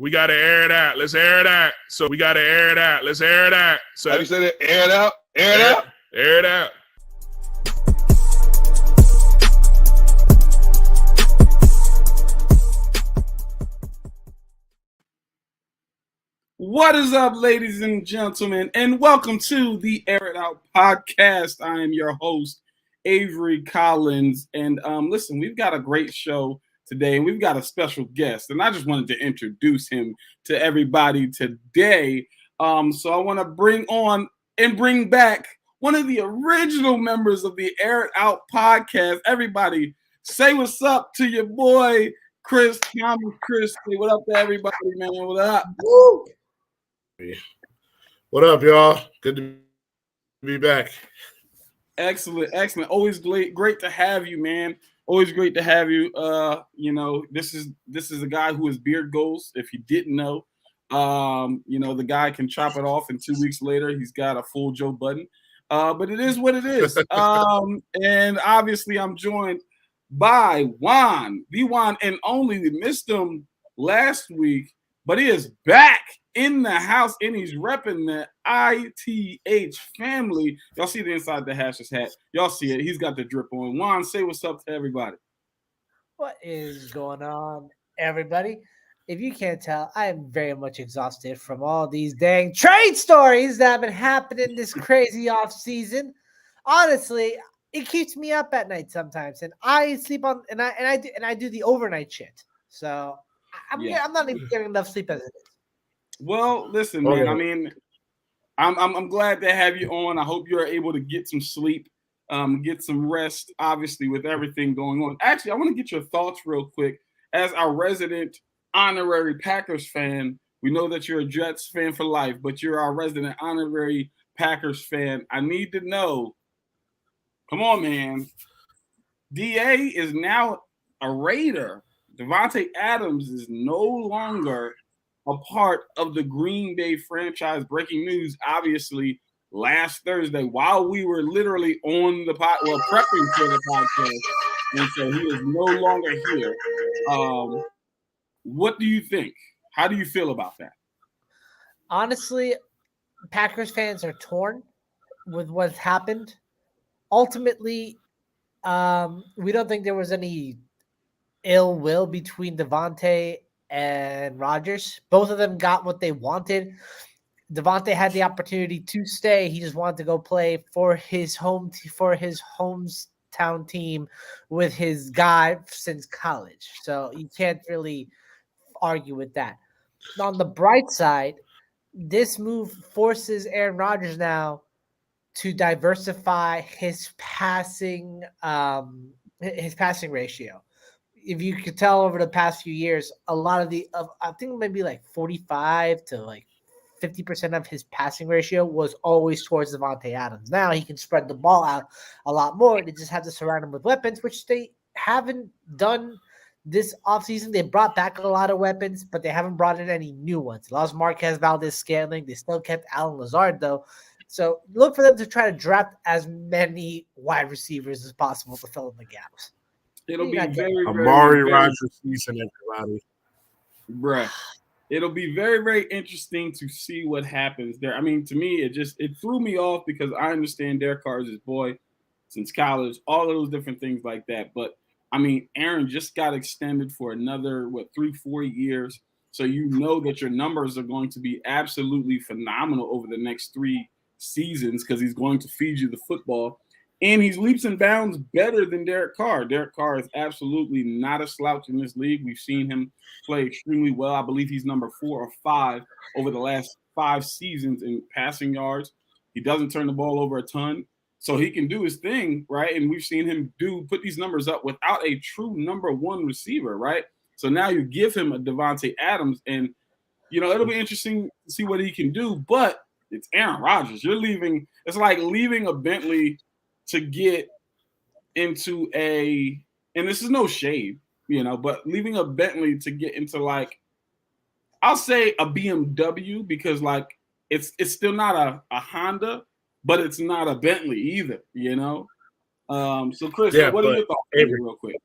We got to air it out. Let's air it out. So we got to air it out. Let's air it out. So how do you say that? Air it out. Air it out. Air it out. What is up, ladies and gentlemen, and welcome to the Air It Out podcast. I am your host, Avery Collins, and listen, we've got a great show today, and we've got a special guest, and I just wanted to introduce him to everybody today. So I want to bring back one of the original members of the Air It Out podcast. Everybody, say what's up to your boy, Chris. Chris, say what up to everybody, man. What up? Woo! What up, y'all? Good to be back. Excellent. Always great to have you, man. Always great to have you. This is a guy who has beard goals. If you didn't know, the guy can chop it off, and 2 weeks later he's got a full Joe Budden. But it is what it is. And obviously I'm joined by Juan, the one and only. We missed him last week, but he is back in the house, and he's repping the ITH family. Y'all see the inside the Hashes hat. Y'all see it. He's got the drip on. Juan, say what's up to everybody. What is going on, everybody? If you can't tell, I am very much exhausted from all these dang trade stories that have been happening this crazy off season. Honestly, it keeps me up at night sometimes, and I sleep on and I do the overnight shit. So I'm not even getting enough sleep as it is. Well, listen, man. I mean, I'm glad to have you on. I hope you're able to get some sleep, get some rest. Obviously, with everything going on. Actually, I want to get your thoughts real quick. As our resident honorary Packers fan, we know that you're a Jets fan for life, but you're our resident honorary Packers fan. I need to know. Come on, man. DA is now a Raider. Davante Adams is no longer a part of the Green Bay franchise. Breaking news, obviously, last Thursday, while we were literally on the prepping for the podcast, and so he is no longer here. What do you think? How do you feel about that? Honestly, Packers fans are torn with what's happened. Ultimately, we don't think there was any ill will between Davante and Rodgers. Both of them got what they wanted. Davante had the opportunity to stay. He just wanted to go play for his hometown team with his guy since college. So you can't really argue with that. On the bright side, this move forces Aaron Rodgers now to diversify his passing ratio. If you could tell over the past few years, a lot of I think maybe like 45 to like 50% of his passing ratio was always towards Davante Adams. Now he can spread the ball out a lot more. They just have to surround him with weapons, which they haven't done this offseason. They brought back a lot of weapons, but they haven't brought in any new ones. Lost Marquez Valdez-Scantling. They still kept Alan Lazard, though. So look for them to try to draft as many wide receivers as possible to fill in the gaps. It'll be very Amari Rodgers season, everybody. Bruh. It'll be very, very interesting to see what happens there. I mean, to me, it threw me off because I understand Derek Carr is his boy since college, all of those different things like that. But, I mean, Aaron just got extended for another, 3-4 years. So you know that your numbers are going to be absolutely phenomenal over the next 3 seasons because he's going to feed you the football. And he's leaps and bounds better than Derek Carr. Derek Carr is absolutely not a slouch in this league. We've seen him play extremely well. I believe he's number 4 or 5 over the last 5 seasons in passing yards. He doesn't turn the ball over a ton. So he can do his thing, right? And we've seen him put these numbers up without a true number 1 receiver, right? So now you give him a Davante Adams, and, it'll be interesting to see what he can do. But it's Aaron Rodgers. It's like leaving a Bentley to get into and this is no shade, but leaving a Bentley to get into I'll say a BMW because it's still not a Honda, but it's not a Bentley either, So Chris, what are your thoughts real quick?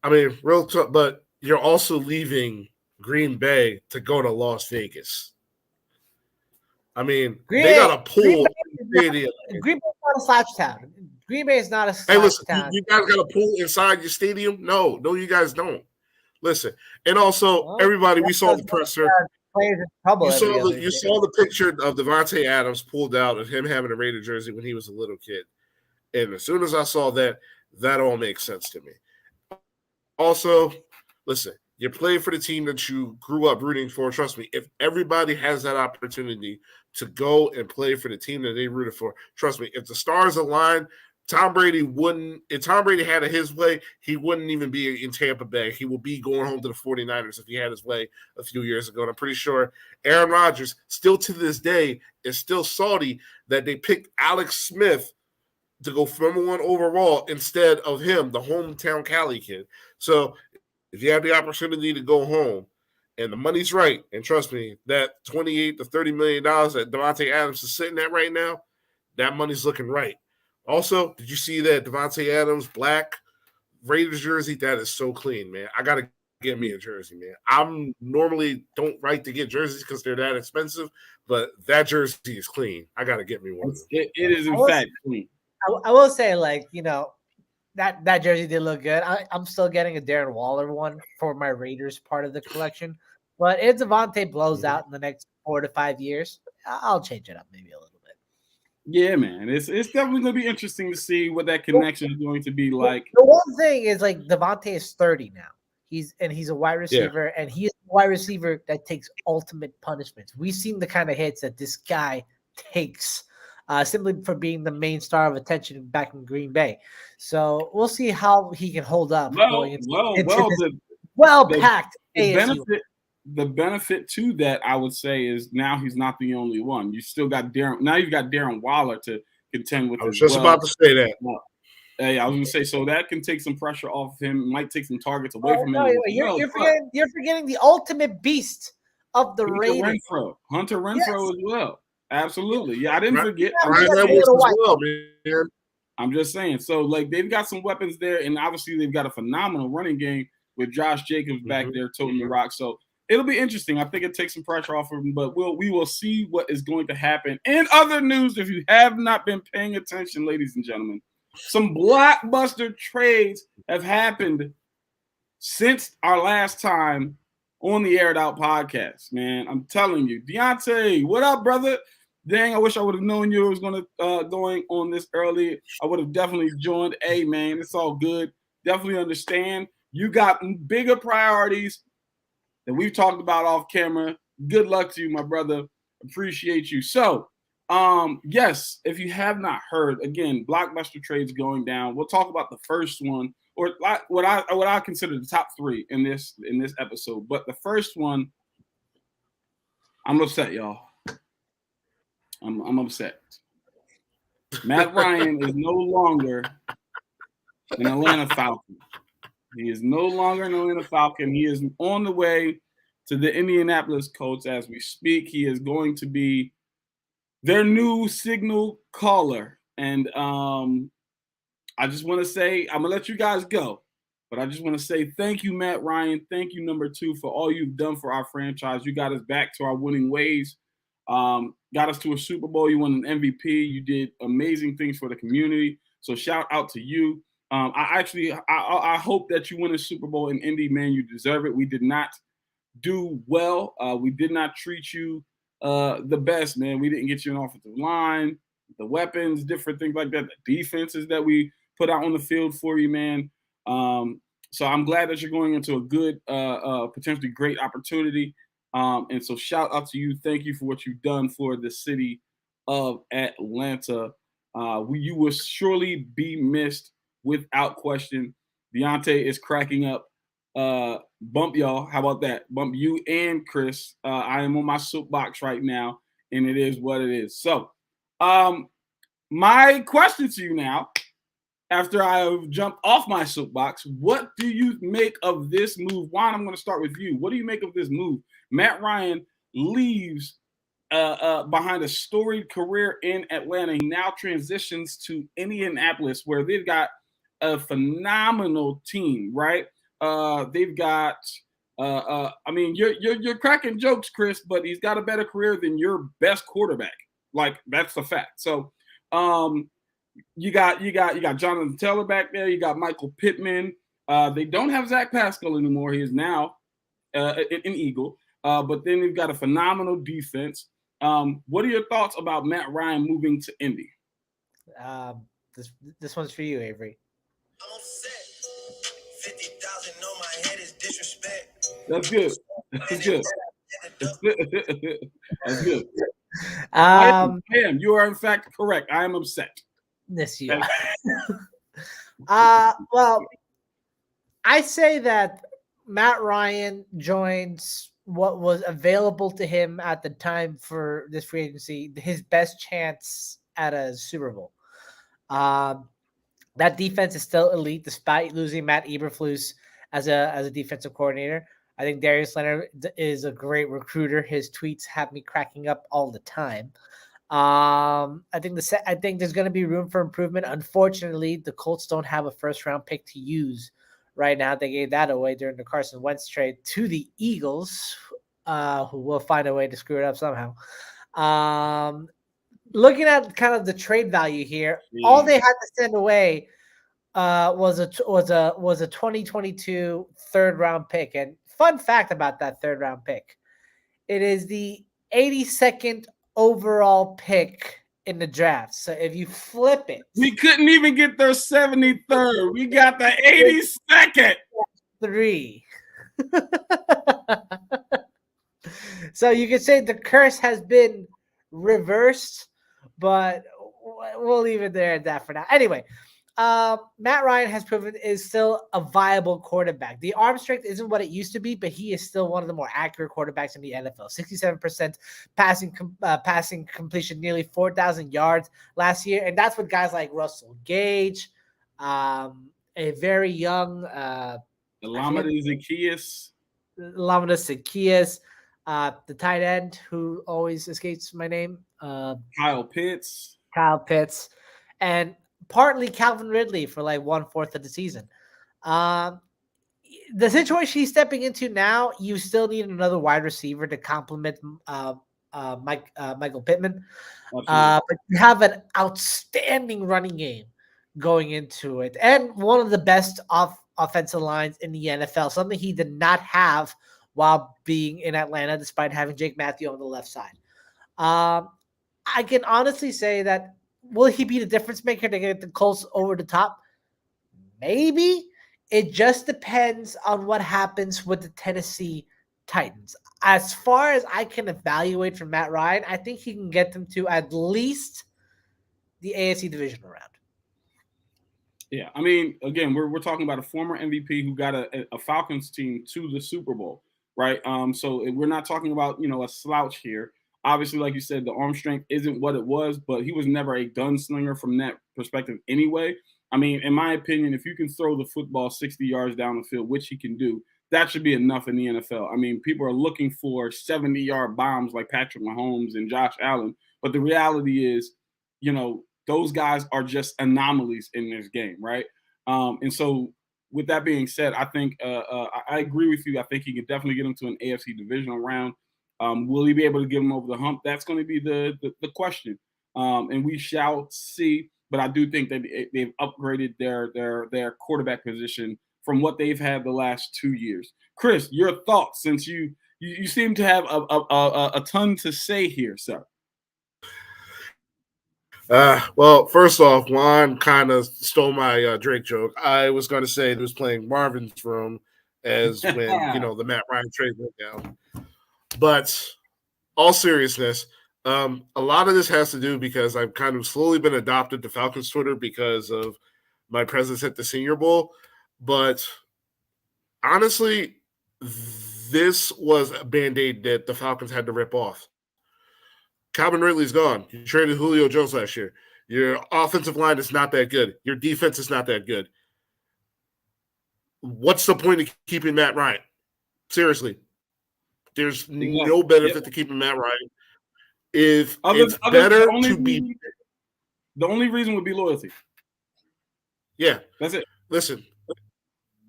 I mean, real talk, but you're also leaving Green Bay to go to Las Vegas. I mean, Green they Bay- got a pool Green stadium. Green Bay's not a slouch town. Green Bay is not a Hey, slouch listen, town. you guys got a pool inside your stadium? No, you guys don't. Listen, and also Well, everybody, we that saw the doesn't presser. players in trouble You every saw other the day. picture of Devontae Adams pulled out of him having a Raider jersey when he was a little kid, and as soon as I saw that, that all makes sense to me. Also, listen, you play for the team that you grew up rooting for. Trust me, if everybody has that opportunity to go and play for the team that they rooted for, trust me, if the stars align, Tom Brady wouldn't, if Tom Brady had it his way, he wouldn't even be in Tampa Bay. He would be going home to the 49ers if he had his way a few years ago. And I'm pretty sure Aaron Rodgers, still to this day, is still salty that they picked Alex Smith to go number 1 overall instead of him, the hometown Cali kid. So if you have the opportunity to go home and the money's right, and trust me, that $28 to $30 million that Devontae Adams is sitting at right now, that money's looking right. Also, did you see that Devontae Adams black Raiders jersey? That is so clean, man. I got to get me a jersey, man. I'm normally don't like to get jerseys because they're that expensive, but that jersey is clean. I got to get me one of them. It is, in fact, clean. I will say, like, you know, that jersey did look good. I'm still getting a Darren Waller one for my Raiders part of the collection. But if Devontae blows out in the next 4 to 5 years, I'll change it up maybe a little bit. Yeah, man. It's definitely going to be interesting to see what that connection is going to be like. The one thing is, like, Devontae is 30 now. He's a wide receiver, and he is a wide receiver that takes ultimate punishments. We've seen the kind of hits that this guy takes simply for being the main star of attention back in Green Bay. So we'll see how he can hold up going into well-packed ASU. The benefit to that, I would say, is now he's not the only one. You still got Darren. Now you've got Darren Waller to contend with. I was just about to say that. Hey, I was going to say, so that can take some pressure off of him. Might take some targets away from him. You're forgetting the ultimate beast of the Raiders. Hunter Renfrow as well. Absolutely. Yeah, I didn't forget. Man. I'm just saying. So, like, they've got some weapons there, and obviously they've got a phenomenal running game with Josh Jacobs back there toting the rock. So it'll be interesting. I think it takes some pressure off of him, but we will see what is going to happen. In other news, if you have not been paying attention, ladies and gentlemen, some blockbuster trades have happened since our last time on the Aired Out podcast, man. I'm telling you. Deontay, what up, brother? Dang, I wish I would have known you was going on this early. I would have definitely joined. Hey, man, it's all good. Definitely understand. You got bigger priorities that we've talked about off camera. Good luck to you, my brother. Appreciate you. So, yes, if you have not heard, again, blockbuster trades going down. We'll talk about the first one, or what I consider the top 3 in this episode. But the first one, I'm upset, y'all. I'm upset. Matt Ryan is no longer an Atlanta Falcon. He is no longer an Atlanta Falcon. He is on the way to the Indianapolis Colts as we speak. He is going to be their new signal caller. And I just want to say, I'm going to let you guys go, but I just want to say thank you, Matt Ryan. Thank you, number 2, for all you've done for our franchise. You got us back to our winning ways. Got us to a Super Bowl. You won an MVP. You did amazing things for the community. So shout out to you. I hope that you win a Super Bowl in Indy, man. You deserve it. We did not do well. We did not treat you the best, man. We didn't get you an offensive line, the weapons, different things like that, the defenses that we put out on the field for you, man. So I'm glad that you're going into a good, potentially great opportunity. And so shout out to you. Thank you for what you've done for the city of Atlanta. You will surely be missed without question. Deontay is cracking up. Bump y'all. How about that? Bump you and Chris. I am on my soapbox right now, and it is what it is. So my question to you now, after I've jumped off my soapbox, what do you make of this move? Juan, I'm going to start with you. What do you make of this move? Matt Ryan leaves behind a storied career in Atlanta. He now transitions to Indianapolis, where they've got a phenomenal team, right? They've got I mean, you're cracking jokes, Chris, but he's got a better career than your best quarterback. Like, that's a fact. So, you got Jonathan Taylor back there. You got Michael Pittman. They don't have Zach Pascal anymore. He is now an Eagle. But then you've got a phenomenal defense. What are your thoughts about Matt Ryan moving to Indy? This one's for you, Avery. I'm upset. 50,000 on my head is disrespect. That's good. That's good. That's good. I am. You are in fact correct. I am upset. This year. Well, I say that Matt Ryan joins what was available to him at the time for this free agency, his best chance at a Super Bowl. That defense is still elite despite losing Matt Eberflus as a defensive coordinator. I think Darius Leonard is a great recruiter. His tweets have me cracking up all the time. I think there's going to be room for improvement. Unfortunately, the Colts don't have a first-round pick to use right now. They gave that away during the Carson Wentz trade to the Eagles, who will find a way to screw it up somehow. Looking at kind of the trade value here, all they had to send away was a 2022 third-round pick. And fun fact about that third-round pick, it is the 82nd overall pick in the draft. So if you flip it, we couldn't even get their 73rd. We got the 82nd. 3. So you could say the curse has been reversed, but we'll leave it there at that for now. Anyway, Matt Ryan has proven is still a viable quarterback. The arm strength isn't what it used to be, but he is still one of the more accurate quarterbacks in the NFL. 67% passing completion, nearly 4,000 yards last year, and that's with guys like Russell Gage, a very young Lamada Zacchaeus, the tight end who always escapes my name, Kyle Pitts, and partly Calvin Ridley for like 1/4 of the season. The situation he's stepping into now, you still need another wide receiver to complement Michael Pittman. But you have an outstanding running game going into it, and one of the best offensive lines in the NFL, something he did not have while being in Atlanta, despite having Jake Matthew on the left side. I can honestly say that, will he be the difference maker to get the Colts over the top? Maybe. It just depends on what happens with the Tennessee Titans. As far as I can evaluate from Matt Ryan, I think he can get them to at least the AFC divisional round. Yeah, I mean, again, we're talking about a former MVP who got a Falcons team to the Super Bowl, right? So we're not talking about, a slouch here. Obviously, like you said, the arm strength isn't what it was, but he was never a gunslinger from that perspective anyway. I mean, in my opinion, if you can throw the football 60 yards down the field, which he can do, that should be enough in the NFL. I mean, people are looking for 70-yard bombs like Patrick Mahomes and Josh Allen, but the reality is, those guys are just anomalies in this game, right? And so with that being said, I think I agree with you. I think he can definitely get him to an AFC divisional round. Will he be able to get him over the hump? That's going to be the question. And we shall see. But I do think that they've upgraded their quarterback position from what they've had the last 2 years. Chris, your thoughts, since you seem to have a ton to say here, sir. Well, first off, Juan kind of stole my Drake joke. I was going to say he was playing Marvin's Room as when, the Matt Ryan trade went down. But all seriousness, a lot of this has to do because I've kind of slowly been adopted to Falcons Twitter because of my presence at the Senior Bowl. But honestly, this was a Band-Aid that the Falcons had to rip off. Calvin Ridley's gone. You traded Julio Jones last year. Your offensive line is not that good. Your defense is not that good. What's the point of keeping Matt Ryan? Seriously. There's no benefit to keeping Matt Ryan. The only reason would be loyalty. Yeah. That's it. Listen,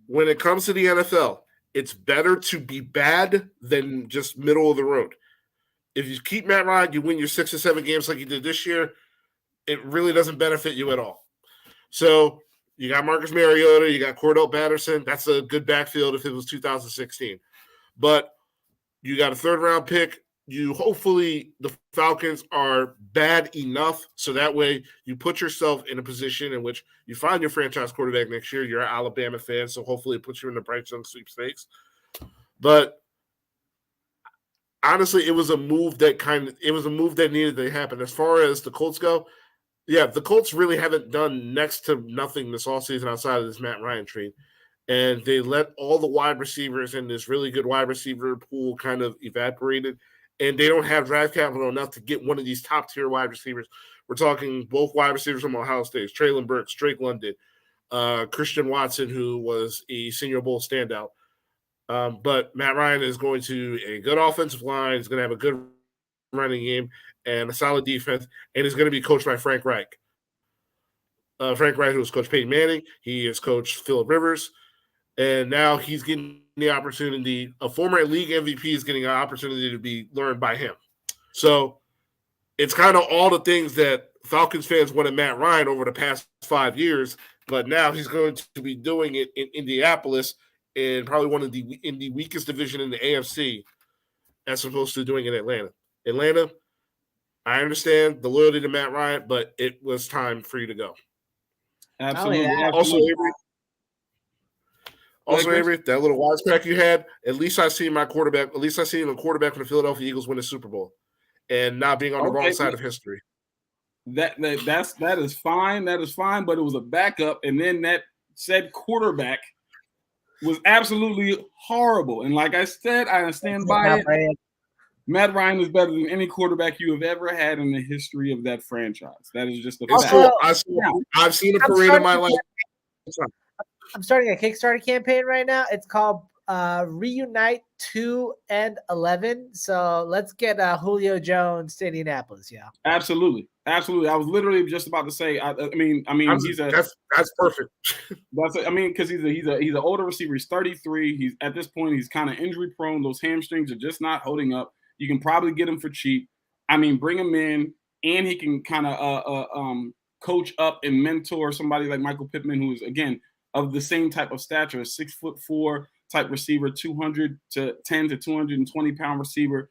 when it comes to the NFL, it's better to be bad than just middle of the road. If you keep Matt Ryan, you win your 6 or 7 games like you did this year, it really doesn't benefit you at all. So you got Marcus Mariota, you got Cordell Patterson. That's a good backfield if it was 2016. But you got a 3rd-round pick. Hopefully the Falcons are bad enough so that way you put yourself in a position in which you find your franchise quarterback next year. You're an Alabama fan, so hopefully it puts you in the Bryce Young sweepstakes. But honestly, it was a move that needed to happen. As far as the Colts go, yeah, the Colts really haven't done next to nothing this offseason outside of this Matt Ryan trade. And they let all the wide receivers in this really good wide receiver pool kind of evaporated. And they don't have draft capital enough to get one of these top-tier wide receivers. We're talking both wide receivers from Ohio State, Traylon Burks, Drake London, Christian Watson, who was a Senior Bowl standout. But Matt Ryan is going to a good offensive line. He's going to have a good running game and a solid defense, and he's going to be coached by Frank Reich. Frank Reich, who has coached Peyton Manning. He has coached Phillip Rivers. And now he's getting the opportunity. A former league MVP is getting an opportunity to be learned by him. So it's kind of all the things that Falcons fans wanted Matt Ryan over the past 5 years, but now he's going to be doing it in Indianapolis in probably in the weakest division in the AFC, as opposed to doing it in Atlanta. Atlanta, I understand the loyalty to Matt Ryan, but it was time for you to go. Absolutely. yeah. Also, Avery, that little wisecrack you had, at least I seen the quarterback from the Philadelphia Eagles win a Super Bowl and not being on the wrong side of history. That is fine. That is fine, but it was a backup, and then that said quarterback was absolutely horrible. And like I said, I stand by it. Matt Ryan is better than any quarterback you have ever had in the history of that franchise. That is just a fact. I've seen a parade in my life. I'm starting a Kickstarter campaign right now. It's called Reunite 2 and 11. So let's get Julio Jones to Indianapolis. Yeah, absolutely. I was literally just about to say. That's perfect. Because he's an older receiver. He's 33. He's at this point he's kind of injury prone. Those hamstrings are just not holding up. You can probably get him for cheap. Bring him in, and he can kind of coach up and mentor somebody like Michael Pittman, who is again of the same type of stature, a 6'4" type receiver, 210 to 220 pound receiver.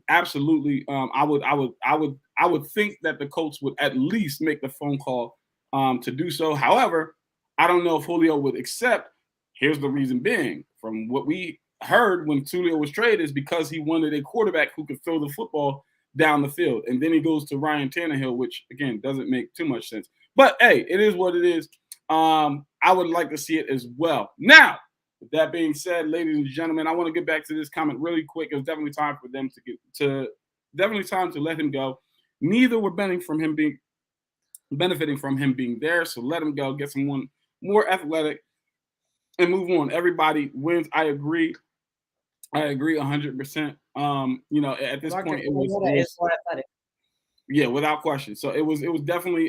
Absolutely. I would think that the Colts would at least make the phone call to do so. However, I don't know if Julio would accept. Here's the reason being, from what we heard when Julio was traded, is because he wanted a quarterback who could throw the football down the field. And then he goes to Ryan Tannehill, which again doesn't make too much sense. But hey, it is what it is. I would like to see it as well. Now, with that being said, ladies and gentlemen, I want to get back to this comment really quick. It was definitely time for them definitely time to let him go. Neither were benefiting from him being there. So let him go, get someone more athletic, and move on. Everybody wins. I agree 100%. At this point, it was more athletic. Yeah, without question. So it was definitely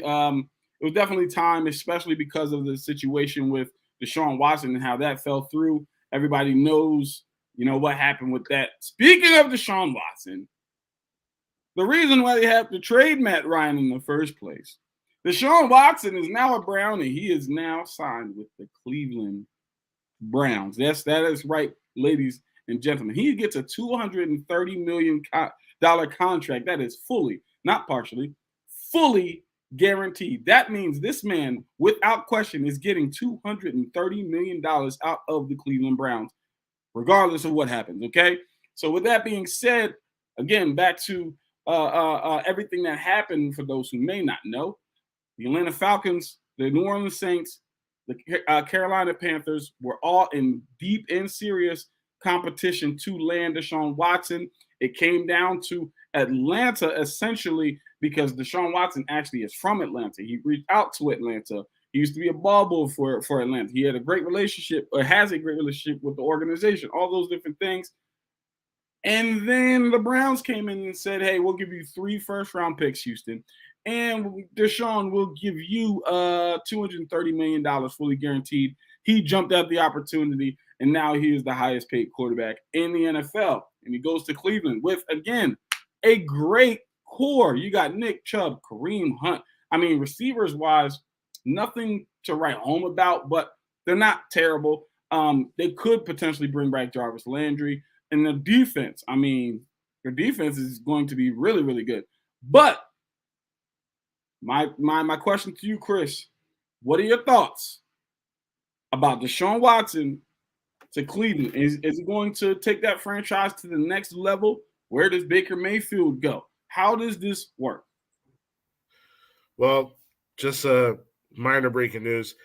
time, especially because of the situation with Deshaun Watson and how that fell through. Everybody knows, what happened with that. Speaking of Deshaun Watson, the reason why they have to trade Matt Ryan in the first place, Deshaun Watson is now a Brown, and he is now signed with the Cleveland Browns. That is right, ladies and gentlemen. He gets a $230 million contract. That is fully, not partially, fully guaranteed. That means this man, without question, is getting $230 million out of the Cleveland Browns, regardless of what happens. Okay. So with that being said, again, back to everything that happened. For those who may not know, the Atlanta Falcons, the New Orleans Saints, the Carolina Panthers were all in deep and serious competition to land Deshaun Watson. It came down to Atlanta essentially because Deshaun Watson actually is from Atlanta. He reached out to Atlanta. He used to be a ball boy for Atlanta. He had a great relationship, or has a great relationship with the organization, all those different things. And then the Browns came in and said, hey, we'll give you 3 first-round picks, Houston. And Deshaun will give you $230 million fully guaranteed. He jumped at the opportunity, and now he is the highest paid quarterback in the NFL. And he goes to Cleveland with, again, a great core. You got Nick Chubb, Kareem Hunt. I mean, receivers-wise, nothing to write home about, but they're not terrible. They could potentially bring back Jarvis Landry. And the defense, I mean, their defense is going to be really, really good. But my question to you, Chris, what are your thoughts about Deshaun Watson to Cleveland? Is he going to take that franchise to the next level? Where does Baker Mayfield go? How does this work? Well, just minor breaking news.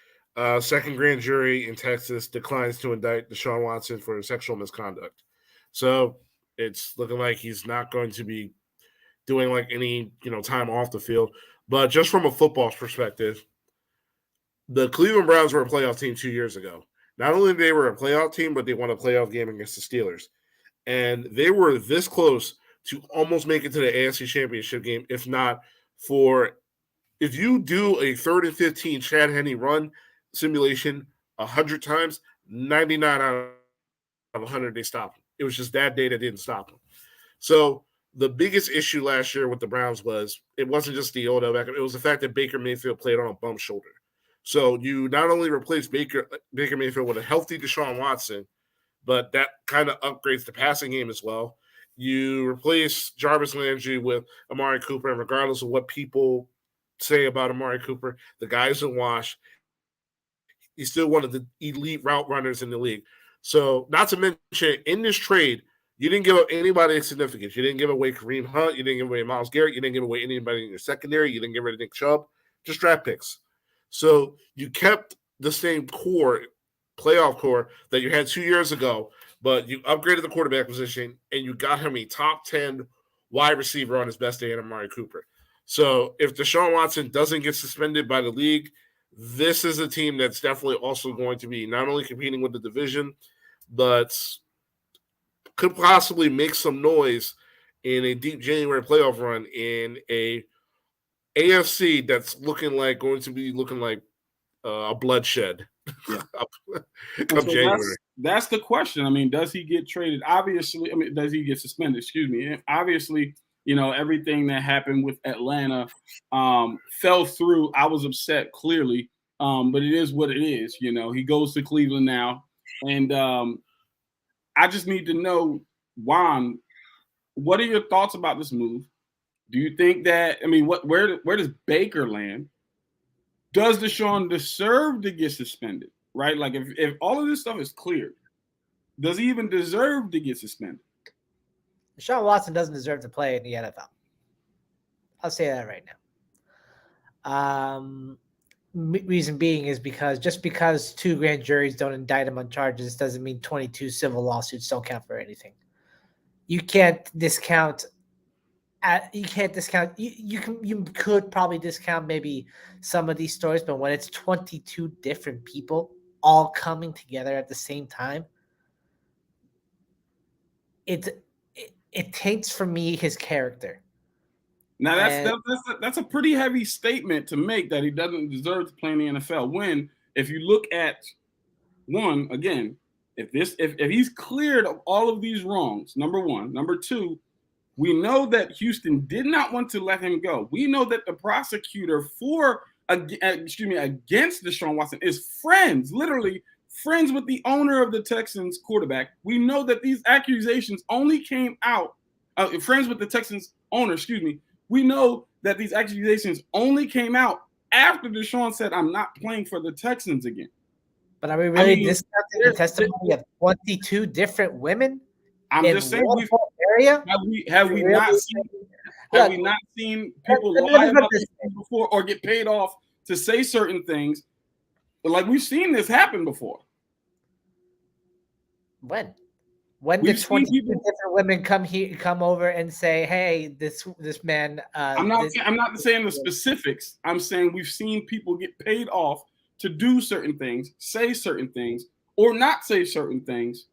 Second grand jury in Texas declines to indict Deshaun Watson for sexual misconduct. So it's looking like he's not going to be doing like any, time off the field. But just from a football perspective, the Cleveland Browns were a playoff team 2 years ago. Not only they were a playoff team, but they won a playoff game against the Steelers. And they were this close to almost make it to the AFC Championship game, if not for – if you do a 3rd and 15 Chad Henne run simulation 100 times, 99 out of 100 they stop him. It was just that day that didn't stop him. So the biggest issue last year with the Browns was it wasn't just the Odell Beckham. It was the fact that Baker Mayfield played on a bum shoulder. So you not only replace Baker Mayfield with a healthy Deshaun Watson, but that kind of upgrades the passing game as well. You replace Jarvis Landry with Amari Cooper, and regardless of what people say about Amari Cooper, the guy's a wash. He's still one of the elite route runners in the league. So not to mention, in this trade, you didn't give up anybody of significance. You didn't give away Kareem Hunt. You didn't give away Myles Garrett. You didn't give away anybody in your secondary. You didn't get rid of Nick Chubb. Just draft picks. So you kept the same core, playoff core, that you had 2 years ago, but you upgraded the quarterback position, and you got him a top 10 wide receiver on his best day in Amari Cooper. So if Deshaun Watson doesn't get suspended by the league, this is a team that's definitely also going to be not only competing with the division, but could possibly make some noise in a deep January playoff run in a AFC that's looking like a bloodshed. Yeah. Come so January. That's the question. I mean, does he get traded? Obviously, does he get suspended? Excuse me. And obviously, everything that happened with Atlanta fell through. I was upset, clearly, but it is what it is. He goes to Cleveland now, and I just need to know, Juan, what are your thoughts about this move? Do you think that, where does Baker land? Does Deshaun deserve to get suspended, right? Like, if all of this stuff is cleared, does he even deserve to get suspended? Deshaun Watson doesn't deserve to play in the NFL. I'll say that right now. Reason being is because just because 2 grand juries don't indict him on charges doesn't mean 22 civil lawsuits don't count for anything. You can't discount. You could probably discount maybe some of these stories, but when it's 22 different people all coming together at the same time, it taints for me his character. Now that's a pretty heavy statement to make, that he doesn't deserve to play in the NFL. When, if you look at one again, if he's cleared of all of these wrongs, number one, number two, we know that Houston did not want to let him go. We know that the prosecutor against Deshaun Watson is literally friends with the owner of the Texans quarterback. We know that these accusations only came out, friends with the Texans owner, we know that these accusations only came out after Deshaun said, "I'm not playing for the Texans again." But are we really discounting the testimony of 22 different women? I'm just saying, area? Have we not seen people lie about this before or get paid off to say certain things? But like, we've seen this happen before. When did 22 different women come over and say, "Hey, this man"? I'm not saying the specifics. I'm saying we've seen people get paid off to do certain things, say certain things, or not say certain things.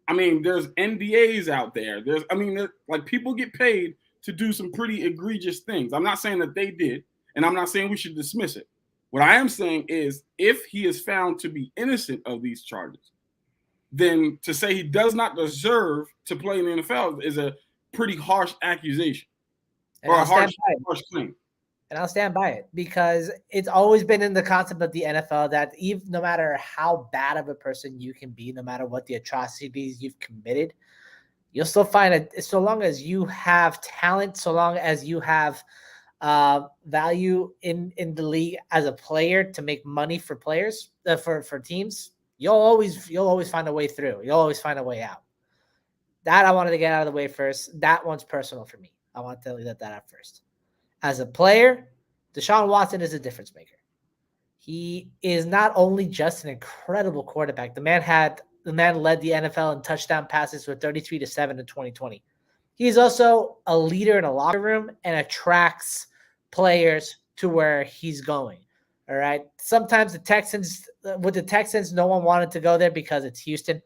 I mean, there's NDAs out there. Like, people get paid to do some pretty egregious things. I'm not saying that they did, and I'm not saying we should dismiss it. What I am saying is, if he is found to be innocent of these charges, then to say he does not deserve to play in the NFL is a pretty harsh accusation And or a I'll stand harsh claim. And I'll stand by it because it's always been in the concept of the NFL that even no matter how bad of a person you can be, no matter what the atrocities you've committed, you'll still find it. So long as you have talent, so long as you have value in the league as a player to make money for players, for teams, you'll always find a way through. You'll always find a way out. That I wanted to get out of the way first. That one's personal for me. I want to let that out first. As a player, Deshaun Watson is a difference maker. He is not only just an incredible quarterback. The man led the NFL in touchdown passes with 33-7 in 2020. He's also a leader in a locker room and attracts players to where he's going. All right. Sometimes with the Texans, no one wanted to go there because it's Houston.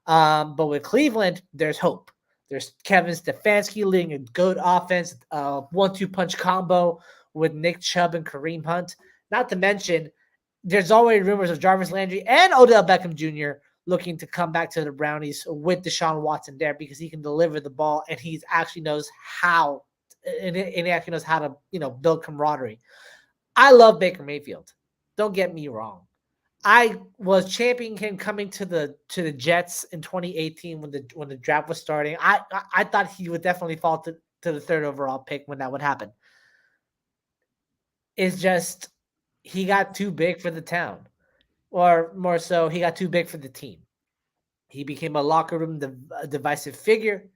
But with Cleveland, there's hope. There's Kevin Stefanski leading a good offense, 1-2 punch combo with Nick Chubb and Kareem Hunt. Not to mention, there's already rumors of Jarvis Landry and Odell Beckham Jr. looking to come back to the Brownies with Deshaun Watson there because he can deliver the ball and he actually knows how, and he actually knows how to, build camaraderie. I love Baker Mayfield. Don't get me wrong. I was championing him coming to the Jets in 2018 when the draft was starting. I thought he would definitely fall to the third overall pick when that would happen. It's just he got too big for the town, or more so, he got too big for the team. He became a locker room divisive figure,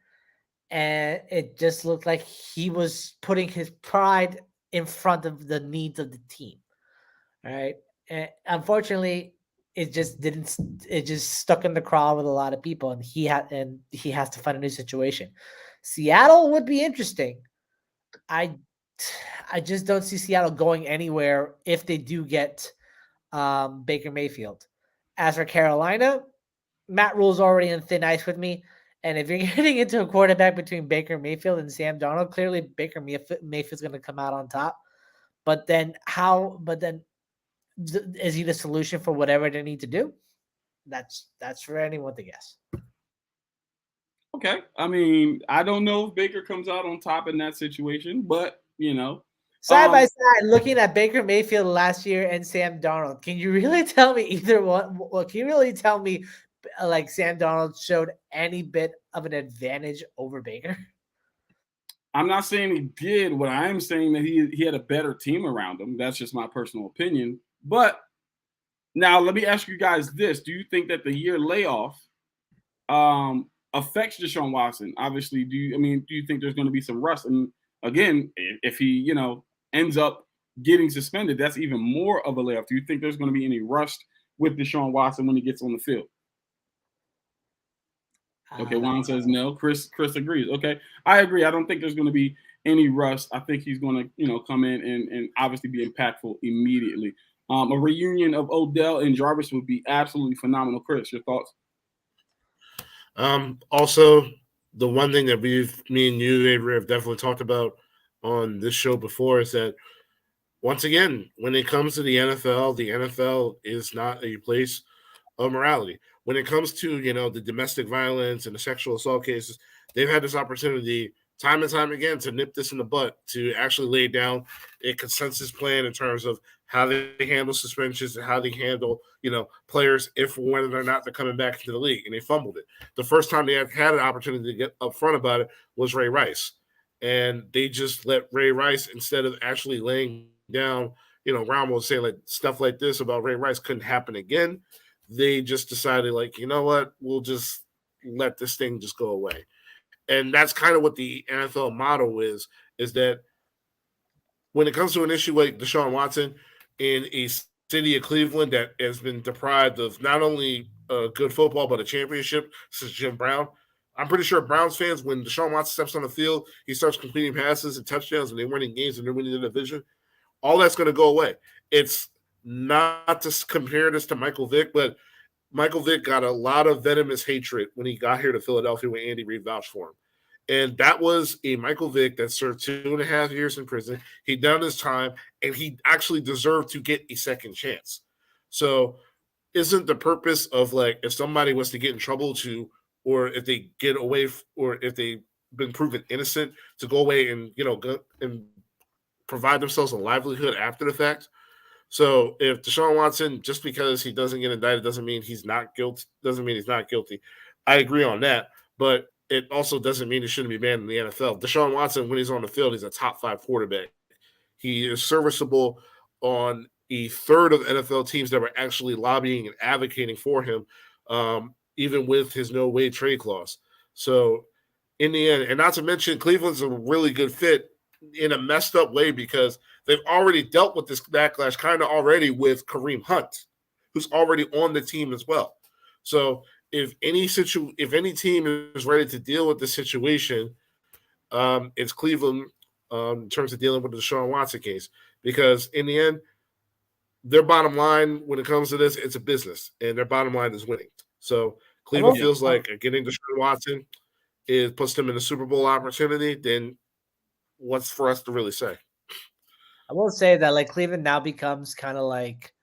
and it just looked like he was putting his pride in front of the needs of the team. All right. And unfortunately, it just stuck in the craw with a lot of people, and he has to find a new situation. Seattle would be interesting. I just don't see Seattle going anywhere if they do get Baker Mayfield. As for Carolina, Matt Rule's already in thin ice with me, and if you're getting into a quarterback between Baker Mayfield and Sam Darnold, clearly Baker Mayfield's going to come out on top. But then is he the solution for whatever they need to do? That's for anyone to guess. Okay. I mean, I don't know if Baker comes out on top in that situation, but Side by side, looking at Baker Mayfield last year and Sam Darnold, can you really tell me either one? Well, can you really tell me like Sam Darnold showed any bit of an advantage over Baker? I'm not saying he did. What I am saying that he had a better team around him. That's just my personal opinion. But now let me ask you guys this. Do you think that the year layoff affects Deshaun Watson? Obviously, do you think there's going to be some rust? And again, if he, ends up getting suspended, that's even more of a layoff. Do you think there's going to be any rust with Deshaun Watson when he gets on the field? Okay, Juan says no. Chris agrees. Okay, I agree. I don't think there's going to be any rust. I think he's going to, come in and obviously be impactful immediately. A reunion of Odell and Jarvis would be absolutely phenomenal. Chris, your thoughts? Also, the one thing that me and you, Avery, have definitely talked about on this show before is that, once again, when it comes to the NFL is not a place of morality. When it comes to, the domestic violence and the sexual assault cases, they've had this opportunity time and time again to nip this in the butt, to actually lay down a consensus plan in terms of how they handle suspensions and how they handle, players if whether or not they're coming back into the league. And they fumbled it. The first time they had an opportunity to get upfront about it was Ray Rice. And they just let Ray Rice, instead of actually laying down, Brown was saying like stuff like this about Ray Rice couldn't happen again. They just decided, like, you know what, we'll just let this thing just go away. And that's kind of what the NFL motto is that when it comes to an issue like Deshaun Watson in a city of Cleveland that has been deprived of not only good football but a championship since Jim Brown, I'm pretty sure Browns fans, when Deshaun Watson steps on the field, he starts completing passes and touchdowns and they're winning games and they're winning the division, all that's going to go away. It's not to compare this to Michael Vick, but Michael Vick got a lot of venomous hatred when he got here to Philadelphia when Andy Reid vouched for him. And that was a Michael Vick that served 2.5 years in prison. He'd done his time, and he actually deserved to get a second chance. So isn't the purpose of like if somebody was to get in trouble or if they get away or if they've been proven innocent to go away and go and provide themselves a livelihood after the fact. So if Deshaun Watson, just because he doesn't get indicted, doesn't mean he's not guilty. Doesn't mean he's not guilty. I agree on that, but it also doesn't mean he shouldn't be banned in the NFL. Deshaun Watson, when he's on the field, he's a top 5 quarterback. He is serviceable on a third of NFL teams that were actually lobbying and advocating for him, even with his no-way trade clause. So in the end, and not to mention Cleveland's a really good fit in a messed up way because they've already dealt with this backlash kind of already with Kareem Hunt, who's already on the team as well. So if any team is ready to deal with the situation, it's Cleveland in terms of dealing with the Deshaun Watson case. Because in the end, their bottom line when it comes to this, it's a business, and their bottom line is winning. So Cleveland feels like getting Deshaun Watson puts them in a Super Bowl opportunity. Then what's for us to really say? I will say that like Cleveland now becomes kind of like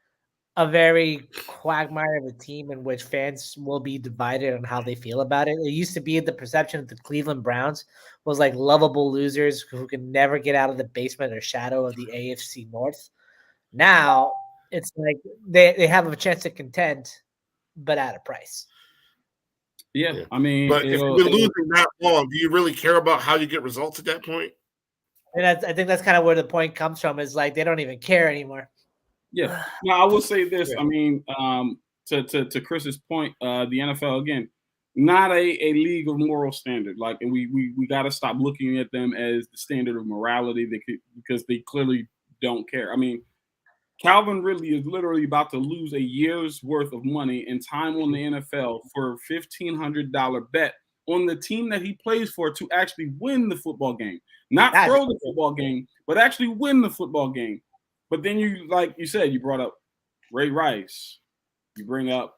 a very quagmire of a team in which fans will be divided on how they feel about it. It used to be the perception of the Cleveland Browns was like lovable losers who can never get out of the basement or shadow of the AFC North. Now it's like they have a chance to contend, but at a price. Yeah. I mean, but if you've been losing that long, do you really care about how you get results at that point? And I think that's kind of where the point comes from is like they don't even care anymore. Yeah. Now I will say this. Yeah. I mean, to Chris's point, the NFL again, not a league of moral standard. Like, and we got to stop looking at them as the standard of morality because they clearly don't care. I mean, Calvin Ridley is literally about to lose a year's worth of money and time on the NFL for a $1,500 bet on the team that he plays for to actually win the football game. Not throw the football game, but actually win the football game. But then you, like you said, you brought up Ray Rice. You bring up,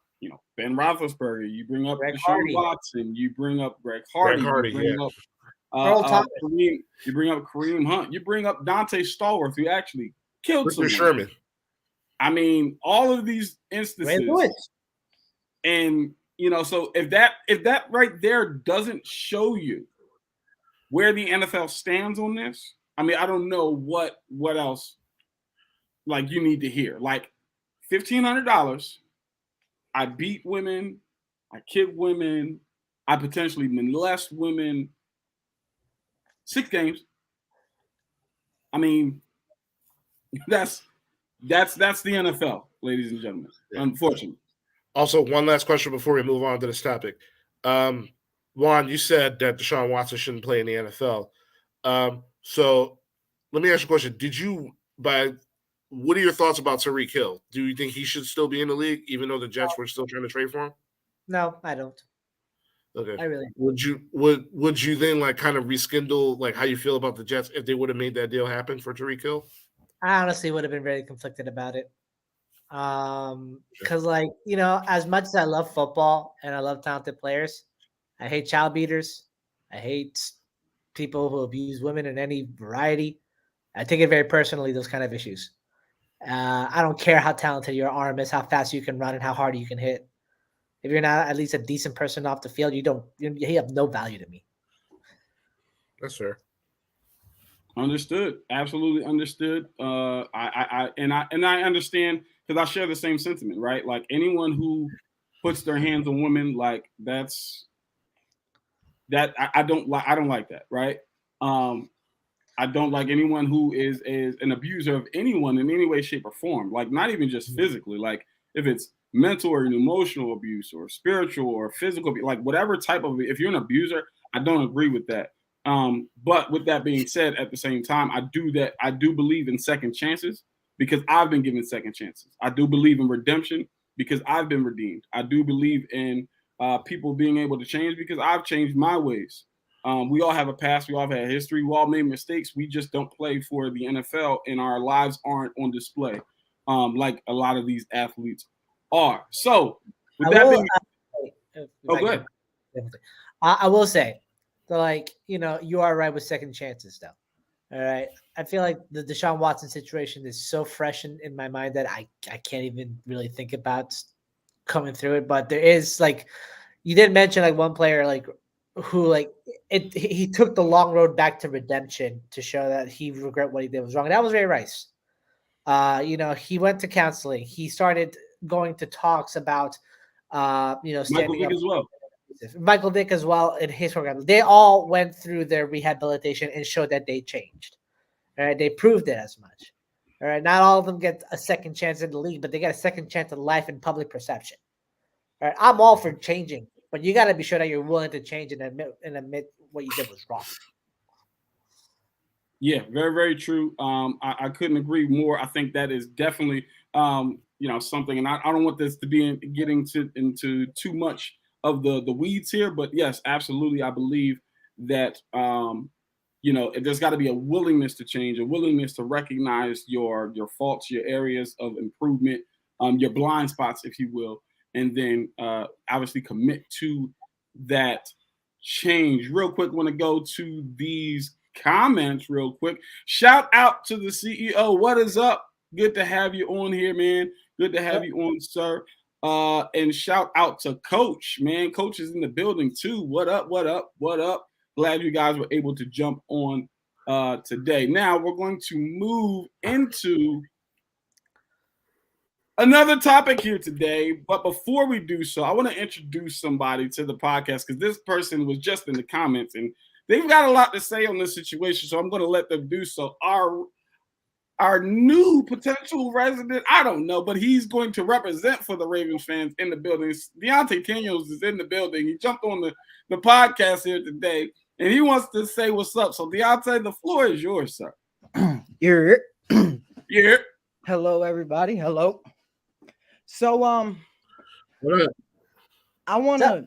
Ben Roethlisberger. You bring up Deshaun Watson. You bring up Greg Hardy. You bring up Kareem Hunt. You bring up Dante Stallworth, who actually killed someone. Sherman. I mean, all of these instances. And, so if that right there doesn't show you where the NFL stands on this, I mean, I don't know what else like you need to hear. Like $1,500, I beat women, I kid women, I potentially molest women. 6 games. I mean, that's the NFL, ladies and gentlemen. Yeah. Unfortunately. Also, one last question before we move on to this topic. Juan, you said that Deshaun Watson shouldn't play in the NFL. So let me ask you a question. What are your thoughts about Tyreek Hill? Do you think he should still be in the league, even though the Jets were still trying to trade for him? No, I don't. Okay. I really would you then like kind of rekindle like how you feel about the Jets if they would have made that deal happen for Tyreek Hill? I honestly would have been very conflicted about it. Because like, as much as I love football and I love talented players, I hate child beaters. I hate people who abuse women in any variety. I take it very personally, those kind of issues. I don't care how talented your arm is, how fast you can run, and how hard you can hit. If you're not at least a decent person off the field, you have no value to me. That's fair. Understood. Absolutely understood. I understand because I share the same sentiment, right? Like anyone who puts their hands on women, like I don't like that, right? I don't like anyone who is an abuser of anyone in any way, shape, or form. Like not even just physically. Like if it's mental or emotional abuse or spiritual or physical, like whatever type of, if you're an abuser, I don't agree with that. But with that being said, at the same time, I do believe in second chances because I've been given second chances. I do believe in redemption because I've been redeemed. I do believe in people being able to change because I've changed my ways. We all have a past. We all have a history. We all made mistakes. We just don't play for the NFL and our lives aren't on display like a lot of these athletes are. So with that being go ahead. I will say, so like, you are right with second chances though. All right. I feel like the Deshaun Watson situation is so fresh in my mind that I can't even really think about coming through it, but there is like you did mention like one player like who like he took the long road back to redemption to show that he regret what he did was wrong. And that was Ray Rice. He went to counseling. He started going to talks about Michael standing Vick up. as well. Michael Vick as well in his program. They all went through their rehabilitation and showed that they changed. All right, they proved it as much. All right, not all of them get a second chance in the league, but they get a second chance in life and public perception. All right, I'm all for changing, but you got to be sure that you're willing to change and admit what you did was wrong. Yeah, very, very true. I couldn't agree more. I think that is definitely something, and I don't want this to be getting into too much of the weeds here, but yes, absolutely, I believe that there's got to be a willingness to change, a willingness to recognize your faults, your areas of improvement, your blind spots, if you will, and then obviously commit to that change. Real quick, want to go to these comments real quick. Shout out to the CEO. What is up? Good to have you on here, man. Good to have you on, sir. And shout out to Coach, man. Coach is in the building too. What up? What up? What up? Glad you guys were able to jump on today. Now we're going to move into another topic here today. But before we do so, I want to introduce somebody to the podcast because this person was just in the comments and they've got a lot to say on this situation. So I'm going to let them do so. Our new potential resident, I don't know, but he's going to represent for the Ravens fans in the building. Deontay Tenios is in the building. He jumped on the podcast here today, and he wants to say what's up. So, Deontay, the floor is yours, sir. You're Yeah. Hello, everybody. Hello. So, What up? I want to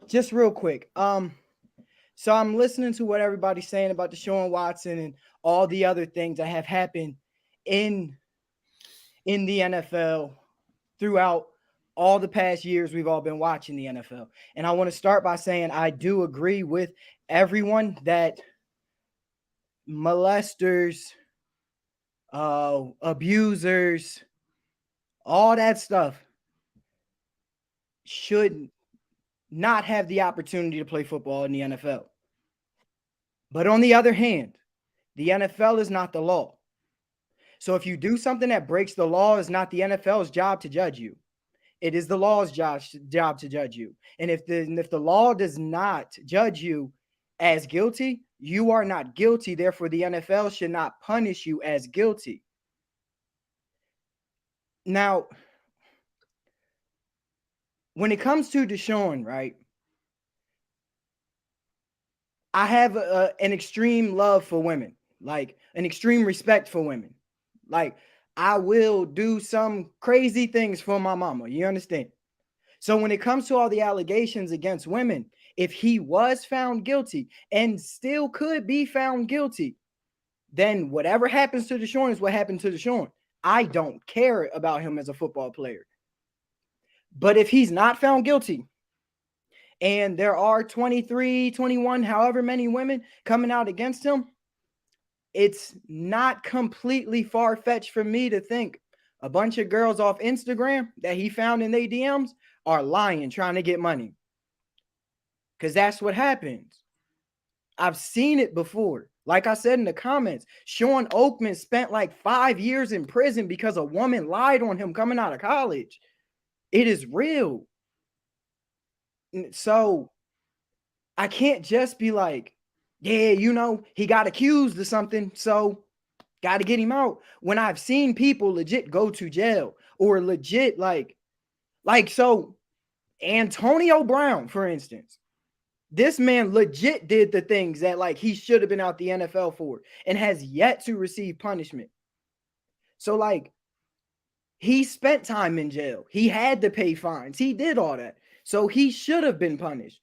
just real quick. So I'm listening to what everybody's saying about Deshaun Watson and all the other things that have happened in the NFL throughout all the past years we've all been watching the NFL. And I want to start by saying I do agree with everyone that molesters, abusers, all that stuff should not have the opportunity to play football in the NFL. But on the other hand, the NFL is not the law. So if you do something that breaks the law, it's not the NFL's job to judge you. It is the law's job to judge you. And if the law does not judge you as guilty, you are not guilty. Therefore, the NFL should not punish you as guilty. Now, when it comes to Deshaun, right, I have an extreme love for women, like an extreme respect for women. Like, I will do some crazy things for my mama. You understand? So when it comes to all the allegations against women, if he was found guilty and still could be found guilty, then whatever happens to Deshaun is what happened to Deshaun. I don't care about him as a football player. But if he's not found guilty and there are 23, 21, however many women coming out against him, it's not completely far-fetched for me to think a bunch of girls off Instagram that he found in their DMs are lying, trying to get money. Because that's what happens. I've seen it before. Like I said in the comments, Sean Oakman spent like 5 years in prison because a woman lied on him coming out of college. It is real. So I can't just be like, yeah, he got accused of something, so got to get him out. When I've seen people legit go to jail or legit like so Antonio Brown, for instance, this man legit did the things that like he should have been out the NFL for and has yet to receive punishment. So like he spent time in jail. He had to pay fines. He did all that. So he should have been punished.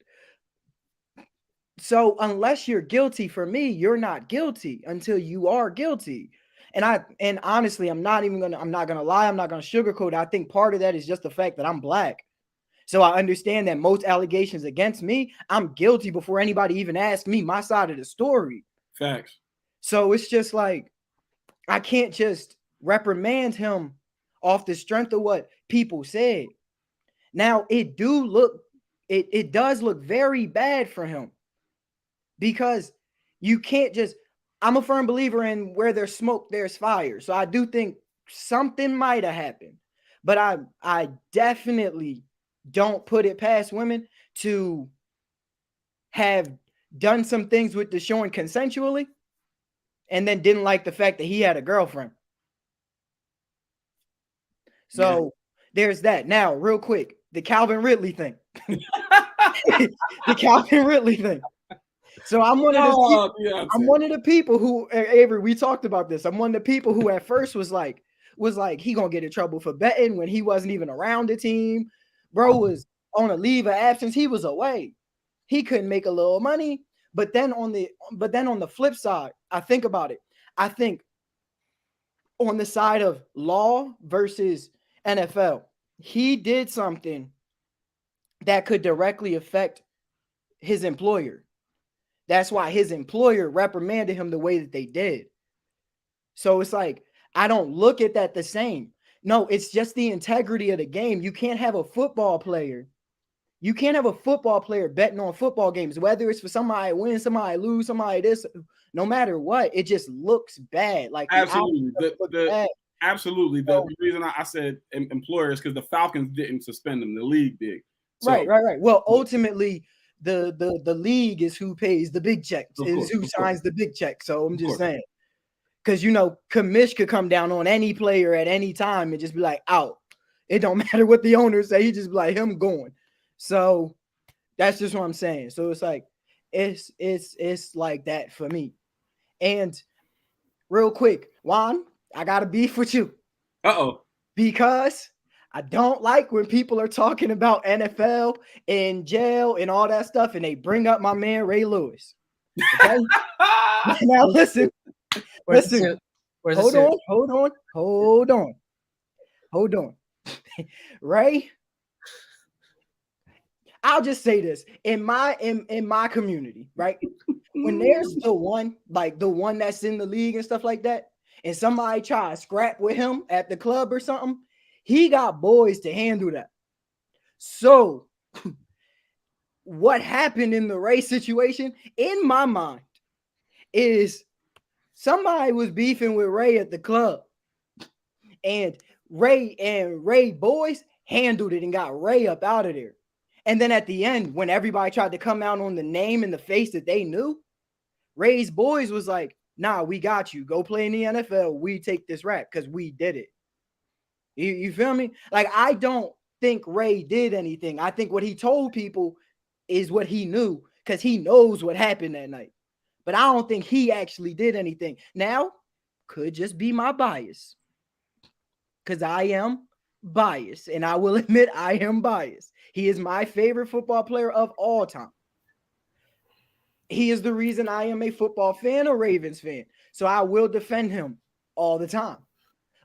So unless you're guilty, for me, you're not guilty until you are guilty. And honestly, I'm not gonna lie, I'm not gonna sugarcoat it. I think part of that is just the fact that I'm black. So I understand that most allegations against me, I'm guilty before anybody even asks me my side of the story. Facts. So it's just like I can't just reprimand him off the strength of what people said. Now it does look very bad for him because you can't just. I'm a firm believer in where there's smoke, there's fire. So I do think something might have happened, but I definitely don't put it past women to have done some things with Deshaun consensually and then didn't like the fact that he had a girlfriend. So there's that. Now, real quick, the Calvin Ridley thing. The Calvin Ridley thing. So I'm one of the people who, Avery, we talked about this. I'm one of the people who at first was like he gonna get in trouble for betting when he wasn't even around the team. Bro was on a leave of absence. He was away. He couldn't make a little money. But then on the flip side, I think about it. I think on the side of law versus NFL, he did something that could directly affect his employer. That's why his employer reprimanded him the way that they did. So it's like, I don't look at that the same. No, it's just the integrity of the game. You can't have a football player. You can't have a football player betting on football games, whether it's for somebody to win, somebody to lose, somebody this. No matter what, it just looks bad. Like absolutely, absolutely. The reason I said employers because the Falcons didn't suspend them, the league did. So, right. Well, ultimately, the league is who pays the big checks, is who signs the big check. So I'm just saying, because commish could come down on any player at any time and just be like out. It don't matter what the owners say. He just be like him going. So that's just what I'm saying. So it's like it's like that for me. And real quick, Juan, I got a beef with you. Because I don't like when people are talking about NFL and jail and all that stuff, and they bring up my man Ray Lewis. Okay? Now listen. Hold on. Ray, I'll just say this. In my community, right? When there's the one that's in the league and stuff like that, and somebody try to scrap with him at the club or something, he got boys to handle that. So what happened in the Ray situation, in my mind, is somebody was beefing with Ray at the club. And Ray boys handled it and got Ray up out of there. And then at the end, when everybody tried to come out on the name and the face that they knew, Ray's boys was like, nah, we got you. Go play in the NFL. We take this rap because we did it. You feel me? Like, I don't think Ray did anything. I think what he told people is what he knew because he knows what happened that night. But I don't think he actually did anything. Now, could just be my bias because I am biased, and I will admit I am biased. He is my favorite football player of all time. He is the reason I am a football fan, a Ravens fan. So I will defend him all the time.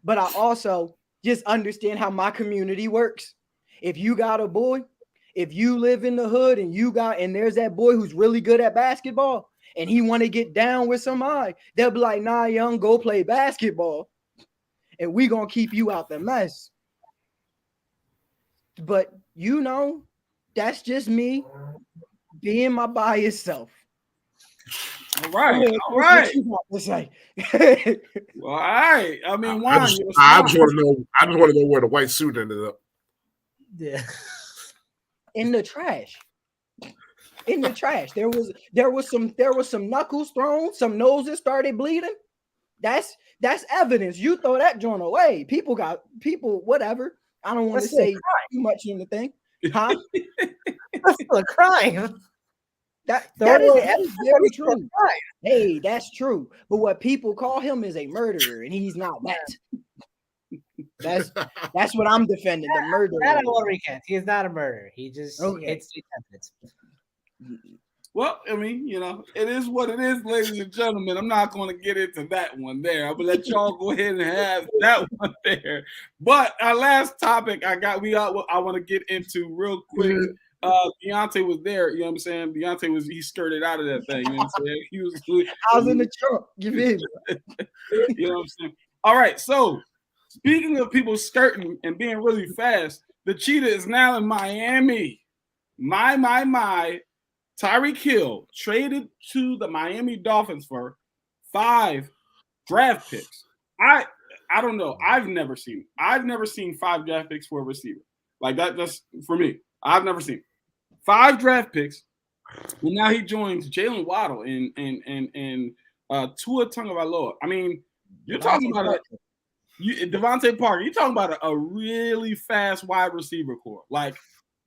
But I also just understand how my community works. If you got a boy, if you live in the hood and there's that boy who's really good at basketball and he want to get down with somebody, they'll be like, nah, young, go play basketball. And we going to keep you out the mess. But, that's just me being my biased self. All right. All right. Well, all right. I mean, I just want to know where the white suit ended up. Yeah. In the trash. There was some knuckles thrown, some noses started bleeding. That's evidence. You throw that joint away. People, whatever. I don't want to say too much in the thing. Huh? That's still a crime. That is very true. Hey, that's true. But what people call him is a murderer, and he's not that. That's what I'm defending, the murderer. That I will recant. He is not a murderer. He just hits the evidence. Well, I mean, it is what it is, ladies and gentlemen. I'm not going to get into that one there. I'm going to let y'all go ahead and have that one there. But our last topic I want to get into real quick. Deontay was there, you know what I'm saying? He skirted out of that thing, you know what I'm saying? I was in the trunk, you mean? You know what I'm saying? All right, so speaking of people skirting and being really fast, The Cheetah is now in Miami. My. Tyreek Hill traded to the Miami Dolphins for 5 draft picks. I don't know. I've never seen 5 draft picks for a receiver. Like that's for me. I've never seen 5 draft picks. And now he joins Jalen Waddle and Tua Tagovailoa. I mean, you're talking about Devontae Parker. You're talking about a really fast wide receiver core. Like,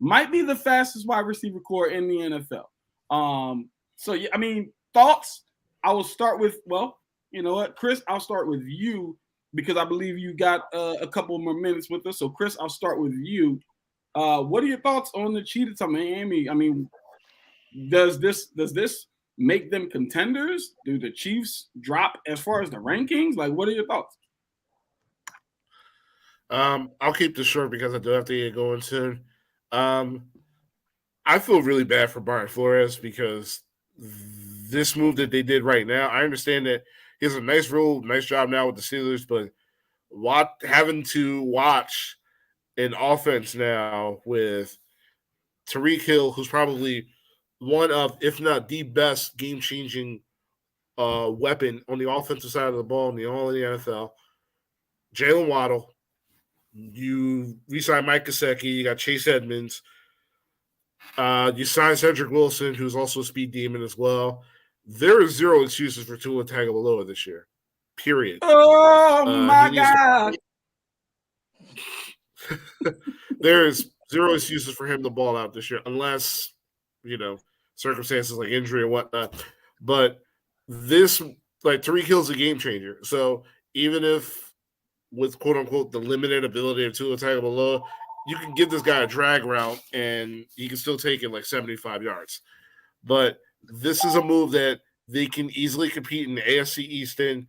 might be the fastest wide receiver core in the NFL. So yeah, I mean, thoughts. I will start with, well, you know what, Chris, I'll start with you because I believe you got a couple more minutes with us. So Chris, I'll start with you. What are your thoughts on the Cheetah to Miami? I mean, does this make them contenders? Do the Chiefs drop as far as the rankings? Like, what are your thoughts? I'll keep this short because I do have to get going soon. I feel really bad for Brian Flores because this move that they did right now, I understand that he has a nice job now with the Steelers, but having to watch an offense now with Tyreek Hill, who's probably one of, if not the best game-changing weapon on the offensive side of the ball in the NFL, Jalen Waddle, you re-signed Mike Gesicki, you got Chase Edmonds, you signed Cedric Wilson, who's also a speed demon as well. There is 0 excuses for Tua Tagovailoa this year, period. Oh, my God. There is 0 excuses for him to ball out this year unless, circumstances like injury or whatnot. But this, like, Tyreek Hill's a game changer. So even if with quote-unquote the limited ability of Tua Tagovailoa, you can give this guy a drag route and he can still take it like 75 yards. But this is a move that they can easily compete in the AFC East in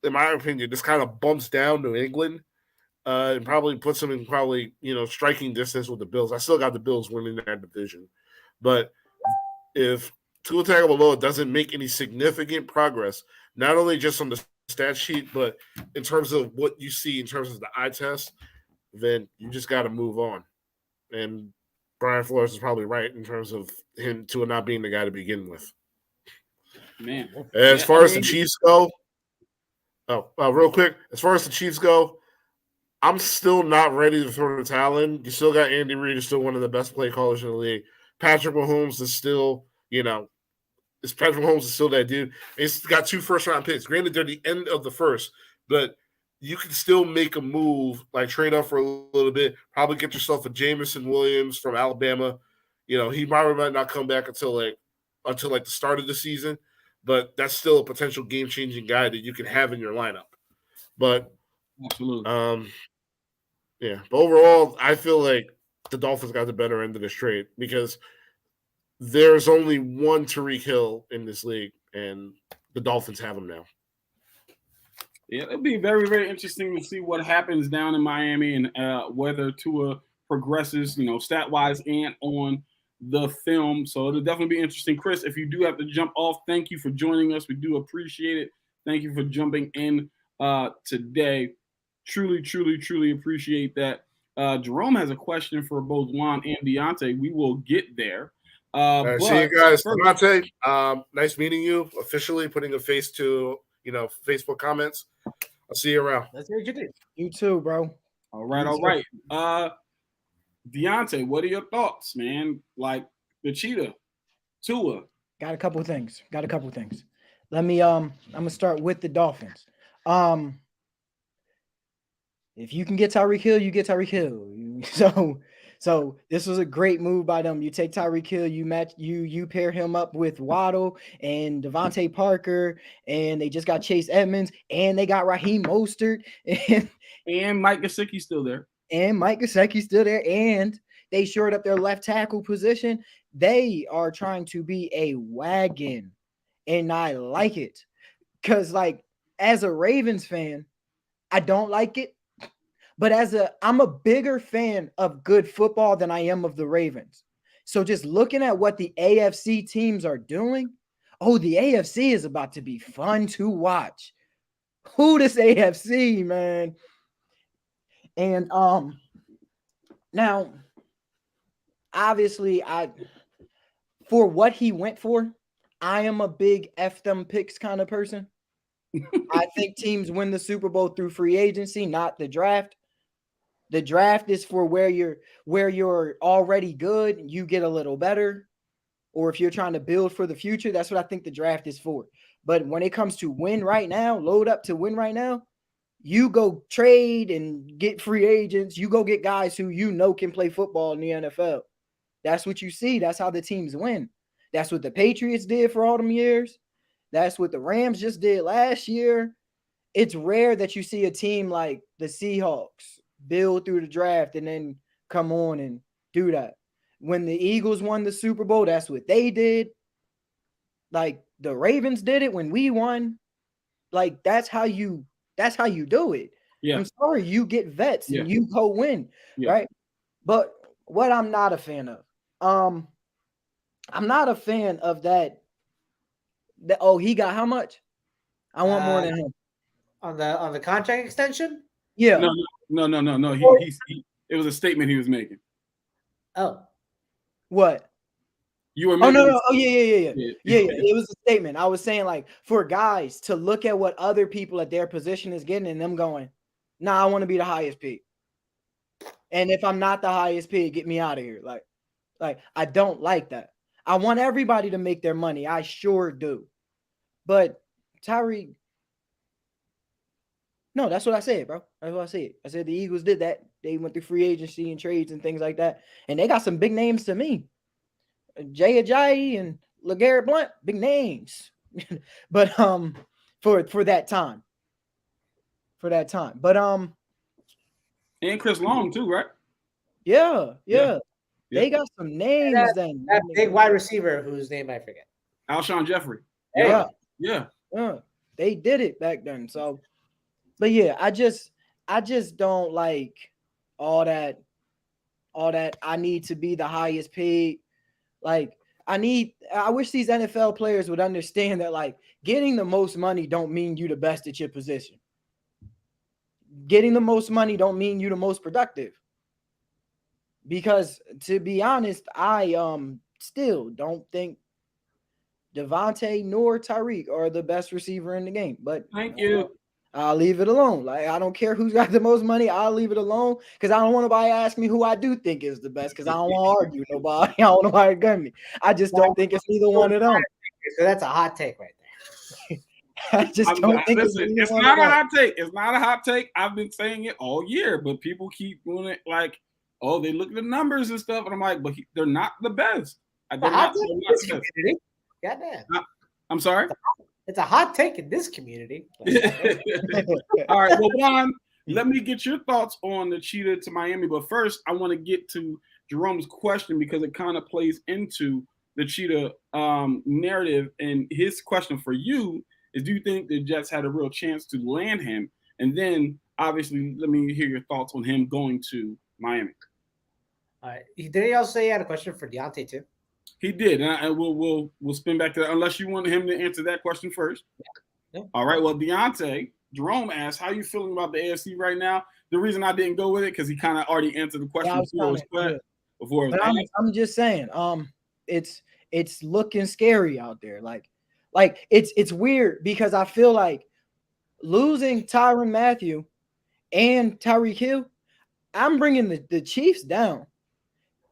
my opinion. This kind of bumps down New England and probably puts them in striking distance with the Bills. I still got the Bills winning that division. But if Tua Tagovailoa doesn't make any significant progress, not only just on the stat sheet, but in terms of what you see in terms of the eye test, then you just got to move on. And Brian Flores is probably right in terms of him Tua not being the guy to begin with. Man. As far as the Chiefs go, real quick, as far as the Chiefs go, I'm still not ready to throw the towel in. You still got Andy Reid, who's still one of the best play callers in the league. Patrick Mahomes is still, Patrick Mahomes is still that dude. He's got 2 first-round picks. Granted, they're the end of the first, but you can still make a move, like trade up for a little bit, probably get yourself a Jameson Williams from Alabama. He probably might not come back until the start of the season, but that's still a potential game-changing guy that you can have in your lineup. But absolutely, yeah. But overall, I feel like the Dolphins got the better end of this trade because there's only one Tyreek Hill in this league, and the Dolphins have him now. Yeah, it'll be very, very interesting to see what happens down in Miami and whether Tua progresses, stat-wise and on the film. So it'll definitely be interesting. Chris, if you do have to jump off, thank you for joining us. We do appreciate it. Thank you for jumping in today. Truly, truly, truly appreciate that. Jerome has a question for both Juan and Deontay. We will get there. See you guys. Deontay, nice meeting you. Officially putting a face to Facebook comments. I'll see you around. Let's hear what you do. You too, bro. All right. Deontay, what are your thoughts, man? Like the Cheetah, Tua. Got a couple things. Let me I'm gonna start with the Dolphins. If you can get Tyreek Hill, you get Tyreek Hill. So this was a great move by them. You take Tyreek Hill, you pair him up with Waddle and Devontae Parker, and they just got Chase Edmonds, and they got Raheem Mostert, and Mike Gesicki still there. And they shored up their left tackle position. They are trying to be a wagon, and I like it. Because, as a Ravens fan, I don't like it. But I'm a bigger fan of good football than I am of the Ravens. So just looking at what the AFC teams are doing, the AFC is about to be fun to watch. This AFC, man. And Now, obviously, for what he went for, I am a big F them picks kind of person. I think teams win the Super Bowl through free agency, not the draft. The draft is for where you're already good, you get a little better, or if you're trying to build for the future, that's what I think the draft is for. But when it comes to win right now, load up to win right now, you go trade and get free agents. You go get guys who you know can play football in the NFL. That's what you see. That's how the teams win. That's what the Patriots did for all them years. That's what the Rams just did last year. It's rare that you see a team like the Seahawks build through the draft and then come on and do that. When the Eagles won the Super Bowl, that's what they did. Like the Ravens did it when we won. Like that's how you do it. Yeah. I'm sorry, you get vets and you go win, right? But what I'm not a fan of, I'm not a fan of that. Oh, he got how much? I want more than him. On the contract extension? Yeah. No. He it was a statement he was making. Oh. What? You were Oh making no. Oh yeah. It was a statement. I was saying like for guys to look at what other people at their position is getting and them going, nah, I want to be the highest pick. And if I'm not the highest pick, get me out of here. Like I don't like that. I want everybody to make their money. I sure do. But Tyreek, no, that's what I said, bro. That's what I said. I said the Eagles did that. They went through free agency and trades and things like that. And they got some big names to me. Jay Ajayi and LeGarrette Blount, big names. But for that time. For that time. But and Chris Long too, right? Yeah. They got some names then. That big wide receiver whose name I forget. Alshon Jeffrey. Yeah. They did it back then. So, but yeah, I just don't like all that. I need to be the highest paid. Like I wish these NFL players would understand that like getting the most money don't mean you the best at your position. Getting the most money don't mean you the most productive. Because to be honest, I still don't think Devontae nor Tyreek are the best receiver in the game. But thank you. I'll leave it alone. Like I don't care who's got the most money. I'll leave it alone because I don't want nobody to ask me who I do think is the best because I don't want to argue with nobody. I don't want nobody to gun me. I just don't think it's either one of them. So that's a hot take right there. I just don't think it's not a hot take. It's not a hot take. I've been saying it all year, but people keep doing it like, oh, they look at the numbers and stuff, and I'm like, but they're not the best. Goddamn. I'm sorry? It's a hot take in this community. All right, well, Juan, let me get your thoughts on the Cheetah to Miami. But first, I want to get to Jerome's question because it kind of plays into the Cheetah narrative. And his question for you is, do you think the Jets had a real chance to land him? And then, obviously, let me hear your thoughts on him going to Miami. All right. Did he also say he had a question for Deontay too? He did, and we'll spin back to that unless you want him to answer that question first. Yeah. All right. Well, Deontay, Jerome asked, "How you feeling about the AFC right now?" The reason I didn't go with it because he kind of already answered the question before it was asked. I'm just saying, it's looking scary out there. Like it's weird because I feel like losing Tyrann Mathieu and Tyreek Hill, I'm bringing the Chiefs down.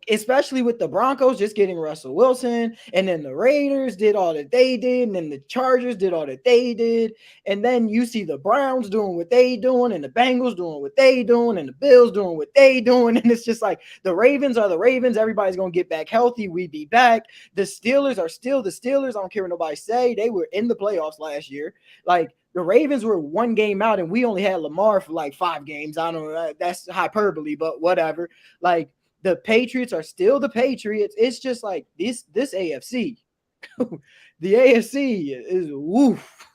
Especially with the Broncos just getting Russell Wilson, and then the Raiders did all that they did, and then the Chargers did all that they did, and then you see the Browns doing what they doing, and the Bengals doing what they doing, and the Bills doing what they doing, and it's just like the Ravens are the Ravens. Everybody's gonna get back healthy. We be back. The Steelers are still the Steelers. I don't care what nobody say. They were in the playoffs last year. Like the Ravens were one game out, and we only had Lamar for like 5 games. I don't know. That's hyperbole, but whatever. Like. The Patriots are still the Patriots. It's just like this AFC. The AFC is woof.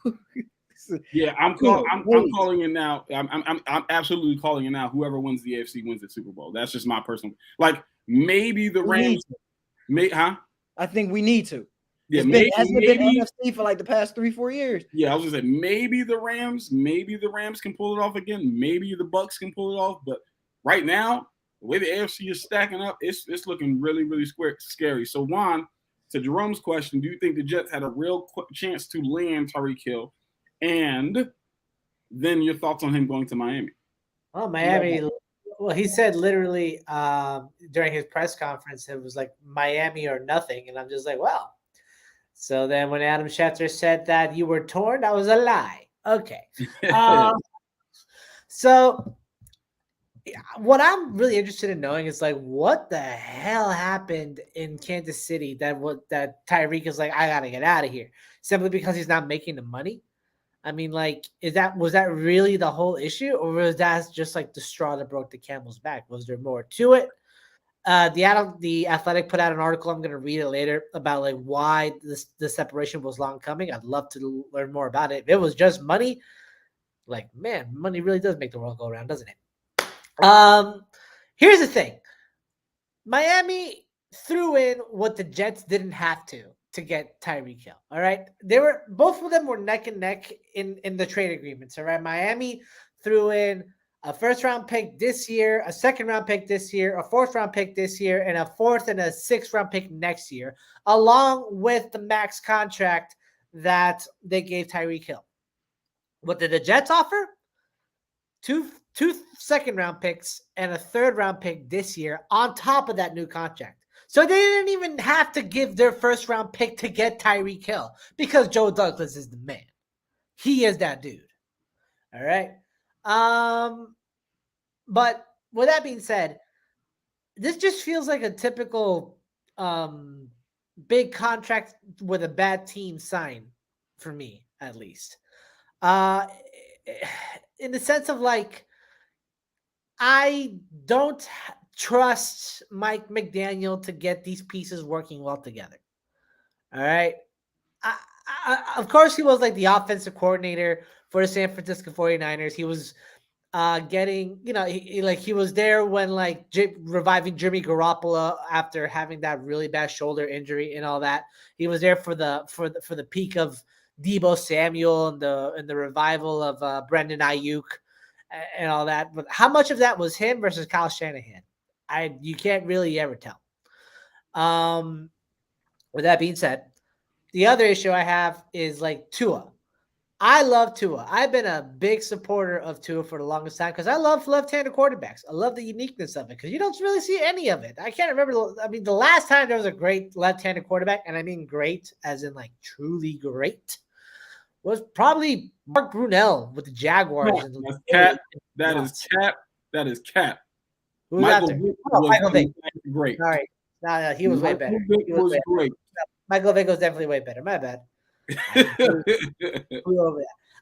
Yeah, I'm calling it now. I'm absolutely calling it now. Whoever wins the AFC wins the Super Bowl. That's just my personal. Like maybe the Rams. I think we need to. Yeah, hasn't it been NFC for like the past 3-4 years? Yeah, I was gonna say maybe the Rams can pull it off again. Maybe the Bucks can pull it off, but right now. The way the AFC is stacking up, it's looking really, really scary. So, Juan, to Jerome's question, do you think the Jets had a real chance to land Tyreek Hill? And then your thoughts on him going to Miami. Well, Miami. Well, he said literally during his press conference, it was like Miami or nothing, and I'm just like, well. So then when Adam Schefter said that you were torn, that was a lie. Okay. So what I'm really interested in knowing is like, what the hell happened in Kansas City that Tyreek is like, I gotta get out of here simply because he's not making the money. I mean, like, was that really the whole issue, or was that just like the straw that broke the camel's back? Was there more to it? The Athletic put out an article. I'm going to read it later about like why the separation was long coming. I'd love to learn more about it. If it was just money, like, man, money really does make the world go around, doesn't it? Here's the thing. Miami threw in what the Jets didn't have to get Tyreek Hill. All right. Both of them were neck and neck in the trade agreements. All right. Miami threw in a first-round pick this year, a second-round pick this year, a fourth-round pick this year, and a fourth and a sixth-round pick next year, along with the max contract that they gave Tyreek Hill. What did the Jets offer? Two second-round picks and a third-round pick this year on top of that new contract. So they didn't even have to give their first-round pick to get Tyreek Hill because Joe Douglas is the man. He is that dude. All right. But with that being said, this just feels like a typical big contract with a bad team sign for me, at least. In the sense of like, I don't trust Mike McDaniel to get these pieces working well together. All right. Of course, he was like the offensive coordinator for the San Francisco 49ers. He was getting, he was there when like reviving Jimmy Garoppolo after having that really bad shoulder injury and all that. He was there for the peak of Deebo Samuel and the revival of Brendan Ayuk and all that. But how much of that was him versus Kyle Shanahan? You can't really ever tell. With that being said, the other issue I have is like Tua. I love Tua. I've been a big supporter of Tua for the longest time because I love left-handed quarterbacks. I love the uniqueness of it because you don't really see any of it. I can't remember. I mean, the last time there was a great left-handed quarterback, and I mean great as in like truly great, was probably Mark Brunell with the Jaguars. That's cap. That is cap. That is cap. Who's out there? Michael Vick. Great. All right. No, he was way better. He was great. Michael Vick was definitely way better. My bad.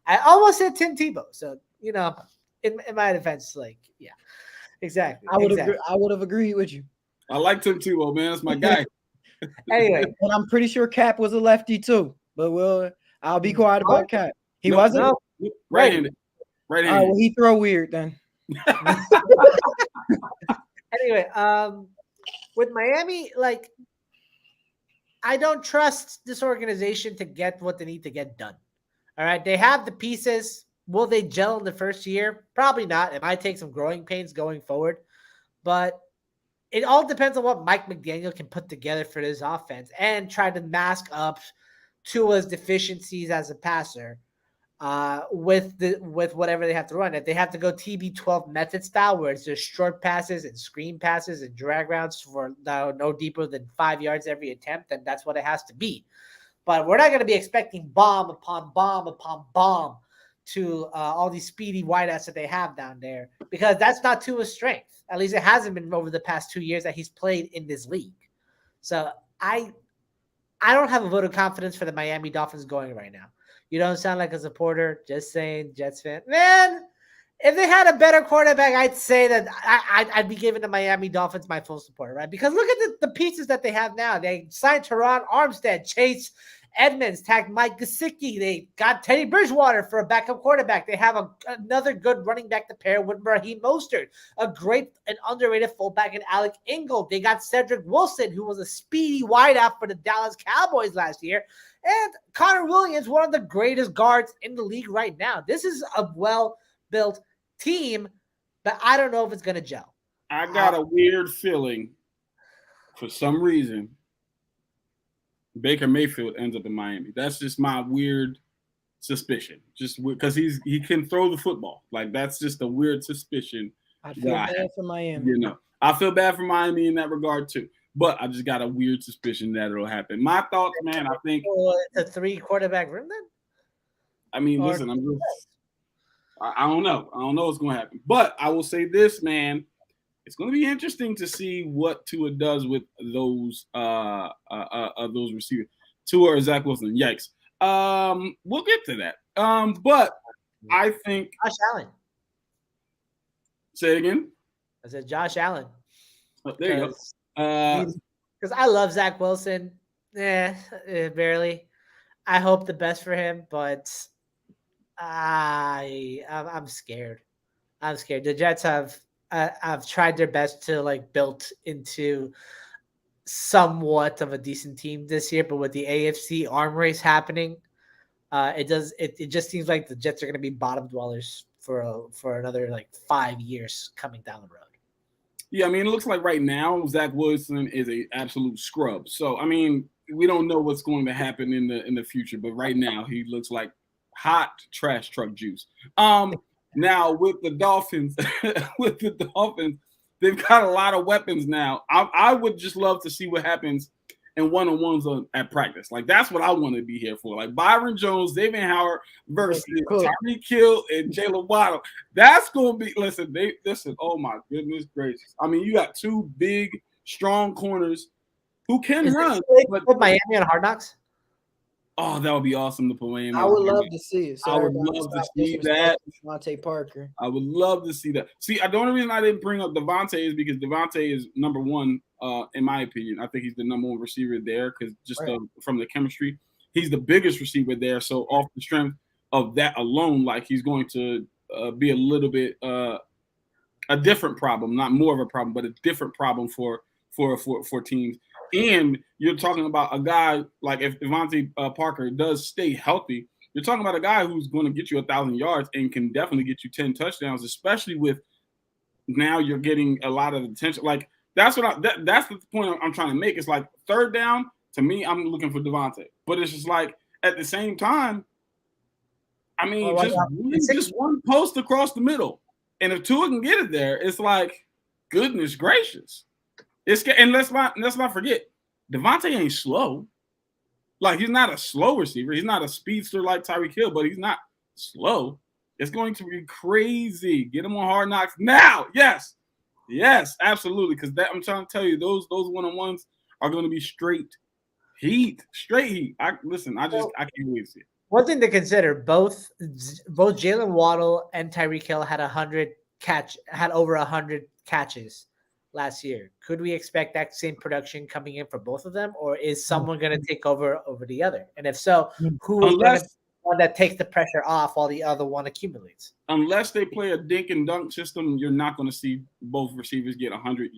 I almost said Tim Tebow. So, in my defense, like, yeah, exactly. I would have agreed with you. I like Tim Tebow, man. That's my guy. Anyway. But I'm pretty sure Cap was a lefty too. But I'll be quiet about Cap. He wasn't? No. Right-handed. Right-handed. Oh, well, he throw weird then. Anyway, with Miami, like, I don't trust this organization to get what they need to get done. All right. They have the pieces. Will they gel in the first year? Probably not. It might take some growing pains going forward. But it all depends on what Mike McDaniel can put together for this offense and try to mask up Tua's deficiencies as a passer with whatever they have to run. If they have to go TB12 method style, where it's just short passes and screen passes and drag routes for no deeper than 5 yards every attempt, then that's what it has to be. But we're not going to be expecting bomb upon bomb upon bomb to all these speedy wideouts that they have down there, because that's not Tua's strength. At least it hasn't been over the past 2 years that he's played in this league. So I don't have a vote of confidence for the Miami Dolphins going right now. You don't sound like a supporter. Just saying, Jets fan. Man, if they had a better quarterback, I'd say that I'd be giving the Miami Dolphins my full support, right? Because look at the pieces that they have now. They signed Teron Armstead, Chase Edmonds, tagged Mike Gesicki. They got Teddy Bridgewater for a backup quarterback. They have another good running back to pair with Raheem Mostert, a great and underrated fullback in Alec Ingold. They got Cedric Wilson, who was a speedy wideout for the Dallas Cowboys last year. And Connor Williams, one of the greatest guards in the league right now. This is a well-built team, but I don't know if it's going to gel. I got a weird feeling for some reason Baker Mayfield ends up in Miami. That's just my weird suspicion. Just because he can throw the football. Like that's just a weird suspicion. I feel bad for Miami. I feel bad for Miami in that regard too. But I just got a weird suspicion that it'll happen. My thoughts, man. I think it's a 3-quarterback room then. I mean, listen, I don't know. I don't know what's going to happen. But I will say this, man. It's going to be interesting to see what Tua does with those receivers. Tua or Zach Wilson. Yikes. We'll get to that. But I think Josh Allen. Say it again. I said Josh Allen. Oh, there you go. Because I love Zach Wilson. Barely. I hope the best for him, but I'm scared. I'm scared. The Jets have tried their best to like build into somewhat of a decent team this year, but with the AFC arm race happening, it just seems like the Jets are going to be bottom dwellers for another like 5 years coming down the road. Yeah, I mean, it looks like right now Zach Wilson is an absolute scrub. So I mean, we don't know what's going to happen in the future, but right now he looks like hot trash truck juice. Now with the Dolphins, they've got a lot of weapons now. I would just love to see what happens in one-on-ones at practice. Like that's what I want to be here for. Like Byron Jones, David Howard versus Tyreek Hill and Jalen Waddle. That's gonna be listen. Oh my goodness gracious! I mean, you got two big, strong corners who can run. Put Miami on Hard Knocks. Oh, that would be awesome to put Miami. I would love to see it. I would love to see that. Devontae Parker. I would love to see that. See, the only reason I didn't bring up Devontae is because Devontae is number one, in my opinion. I think he's the number one receiver there because just from the chemistry, he's the biggest receiver there. So off the strength of that alone, like he's going to be a little bit a different problem, not more of a problem, but a different problem for teams. And you're talking about a guy like if Devontae Parker does stay healthy, you're talking about a guy who's going to get you 1,000 yards and can definitely get you 10 touchdowns, especially with now you're getting a lot of attention. Like that's that's the point I'm trying to make. It's like third down to me, I'm looking for Devontae, but it's just like at the same time, I mean, just one post across the middle, and if Tua can get it there, it's like goodness gracious. And let's not forget, Devontae ain't slow. Like he's not a slow receiver. He's not a speedster like Tyreek Hill, but he's not slow. It's going to be crazy. Get him on Hard Knocks now. Yes, absolutely. Because I'm trying to tell you, those one-on-ones are going to be straight heat. I can't wait to see it. One thing to consider: both Jalen Waddle and Tyreek Hill had over 100 catches last year. Could we expect that same production coming in for both of them, or is someone going to take over the other? And if so, who is going to be one that takes the pressure off while the other one accumulates? Unless they play a dink and dunk system, you're not going to see both receivers get 100.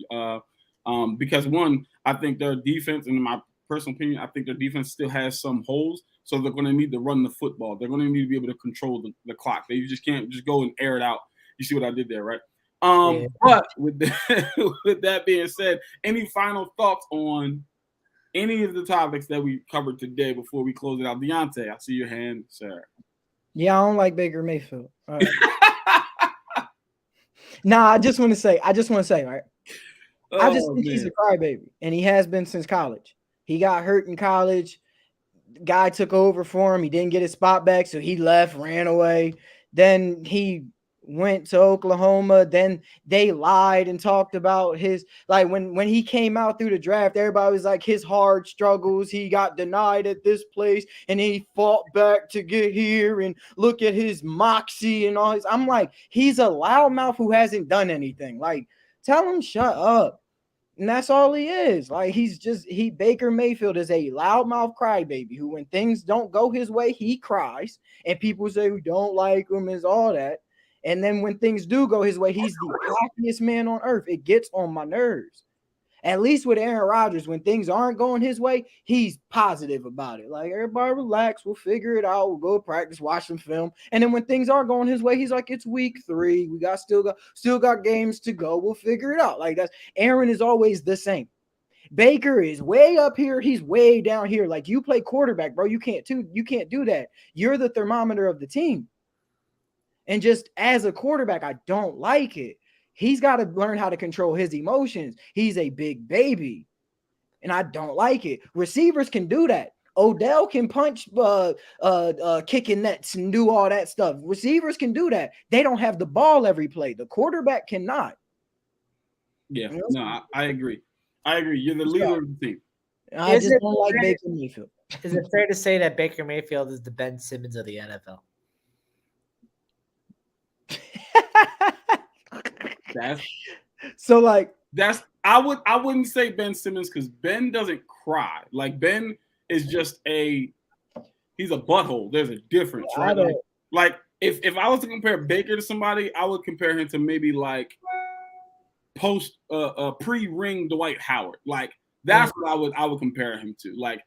Because one, I think their defense, and in my personal opinion, I think their defense still has some holes, so they're going to need to run the football. They're going to need to be able to control the clock. They just can't just go and air it out. You see what I did there, right? But with that being said, any final thoughts on any of the topics that we covered today before we close it out? Deontay, I see your hand, sir. Yeah, I don't like Baker Mayfield. Right. I just want to say, right? I just think he's a crybaby, and he has been since college. He got hurt in college. Guy took over for him. He didn't get his spot back, so he left, ran away. Then he went to Oklahoma. Then they lied and talked about his, like when he came out through the draft, everybody was like his hard struggles. He got denied at this place and he fought back to get here, and look at his moxie and all his. I'm like, he's a loudmouth who hasn't done anything. Like, tell him shut up. And that's all he is. Like, Baker Mayfield is a loudmouth crybaby who, when things don't go his way, he cries. And people say who don't like him is all that. And then when things do go his way, he's the happiest man on earth. It gets on my nerves. At least with Aaron Rodgers, when things aren't going his way, he's positive about it. Like, everybody relax, we'll figure it out. We'll go practice, watch some film. And then when things aren't going his way, he's like, it's week 3. We still got games to go. We'll figure it out. Like, that's Aaron is always the same. Baker is way up here. He's way down here. Like, you play quarterback, bro. You can't do that. You're the thermometer of the team. And just as a quarterback, I don't like it. He's got to learn how to control his emotions. He's a big baby, and I don't like it. Receivers can do that. Odell can punch kicking nets and do all that stuff. Receivers can do that. They don't have the ball every play. The quarterback cannot. Yeah, no, I agree. You're the leader of the team. I just don't like Baker Mayfield. Is it fair to say that Baker Mayfield is the Ben Simmons of the NFL? I wouldn't say Ben Simmons because Ben doesn't cry. Like, Ben is just he's a butthole. There's a difference, right? Like if I was to compare Baker to somebody, I would compare him to maybe like pre-ring Dwight Howard. Like, that's what I would compare him to. Like,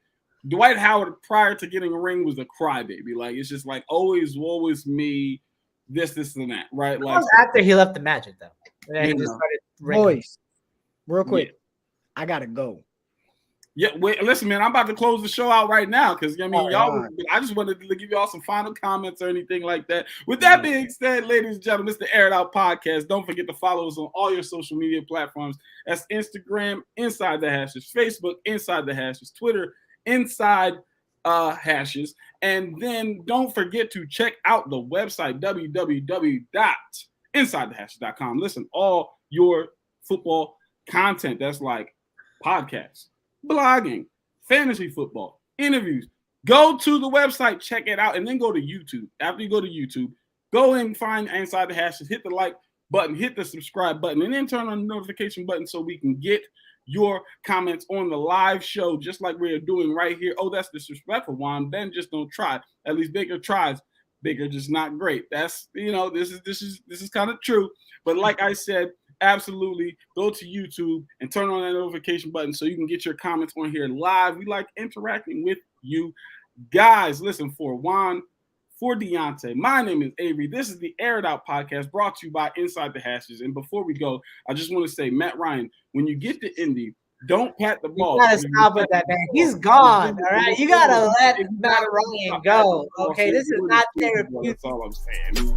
Dwight Howard prior to getting a ring was a crybaby. Like, it's just like always me, this and that, right? Like, after he left the Magic, though. And then he just started ringing. Boys, real quick, I gotta go. Yeah, wait, listen, man, I'm about to close the show out right now because I just wanted to give y'all some final comments or anything like that. With that being said, ladies and gentlemen, it's the Air It Out Podcast. Don't forget to follow us on all your social media platforms. That's Instagram, Inside the Hashes, Facebook, Inside the Hashes, Twitter, Inside Hashes. And then don't forget to check out the website, www.insidethehashes.com. Listen, all your football content that's like podcasts, blogging, fantasy football, interviews. Go to the website, check it out, and then go to YouTube. After you go to YouTube, go and find Inside the Hashes, hit the like button, hit the subscribe button, and then turn on the notification button so we can get your comments on the live show, just like we're doing right here. Oh, that's disrespectful, Juan. Ben just don't try. At least Baker tries. Baker just not great. That's, this is kind of true. But like I said, absolutely go to YouTube and turn on that notification button so you can get your comments on here live. We like interacting with you guys. Listen, for Juan, for Deontay, my name is Avery. This is the Air It Out Podcast brought to you by Inside the Hashes. And before we go, I just want to say, Matt Ryan, when you get to Indy, don't pat the ball. You gotta stop with that, man. He's gone. All right, you gotta let Matt Ryan go. Okay, this is not therapeutic. That's all I'm saying.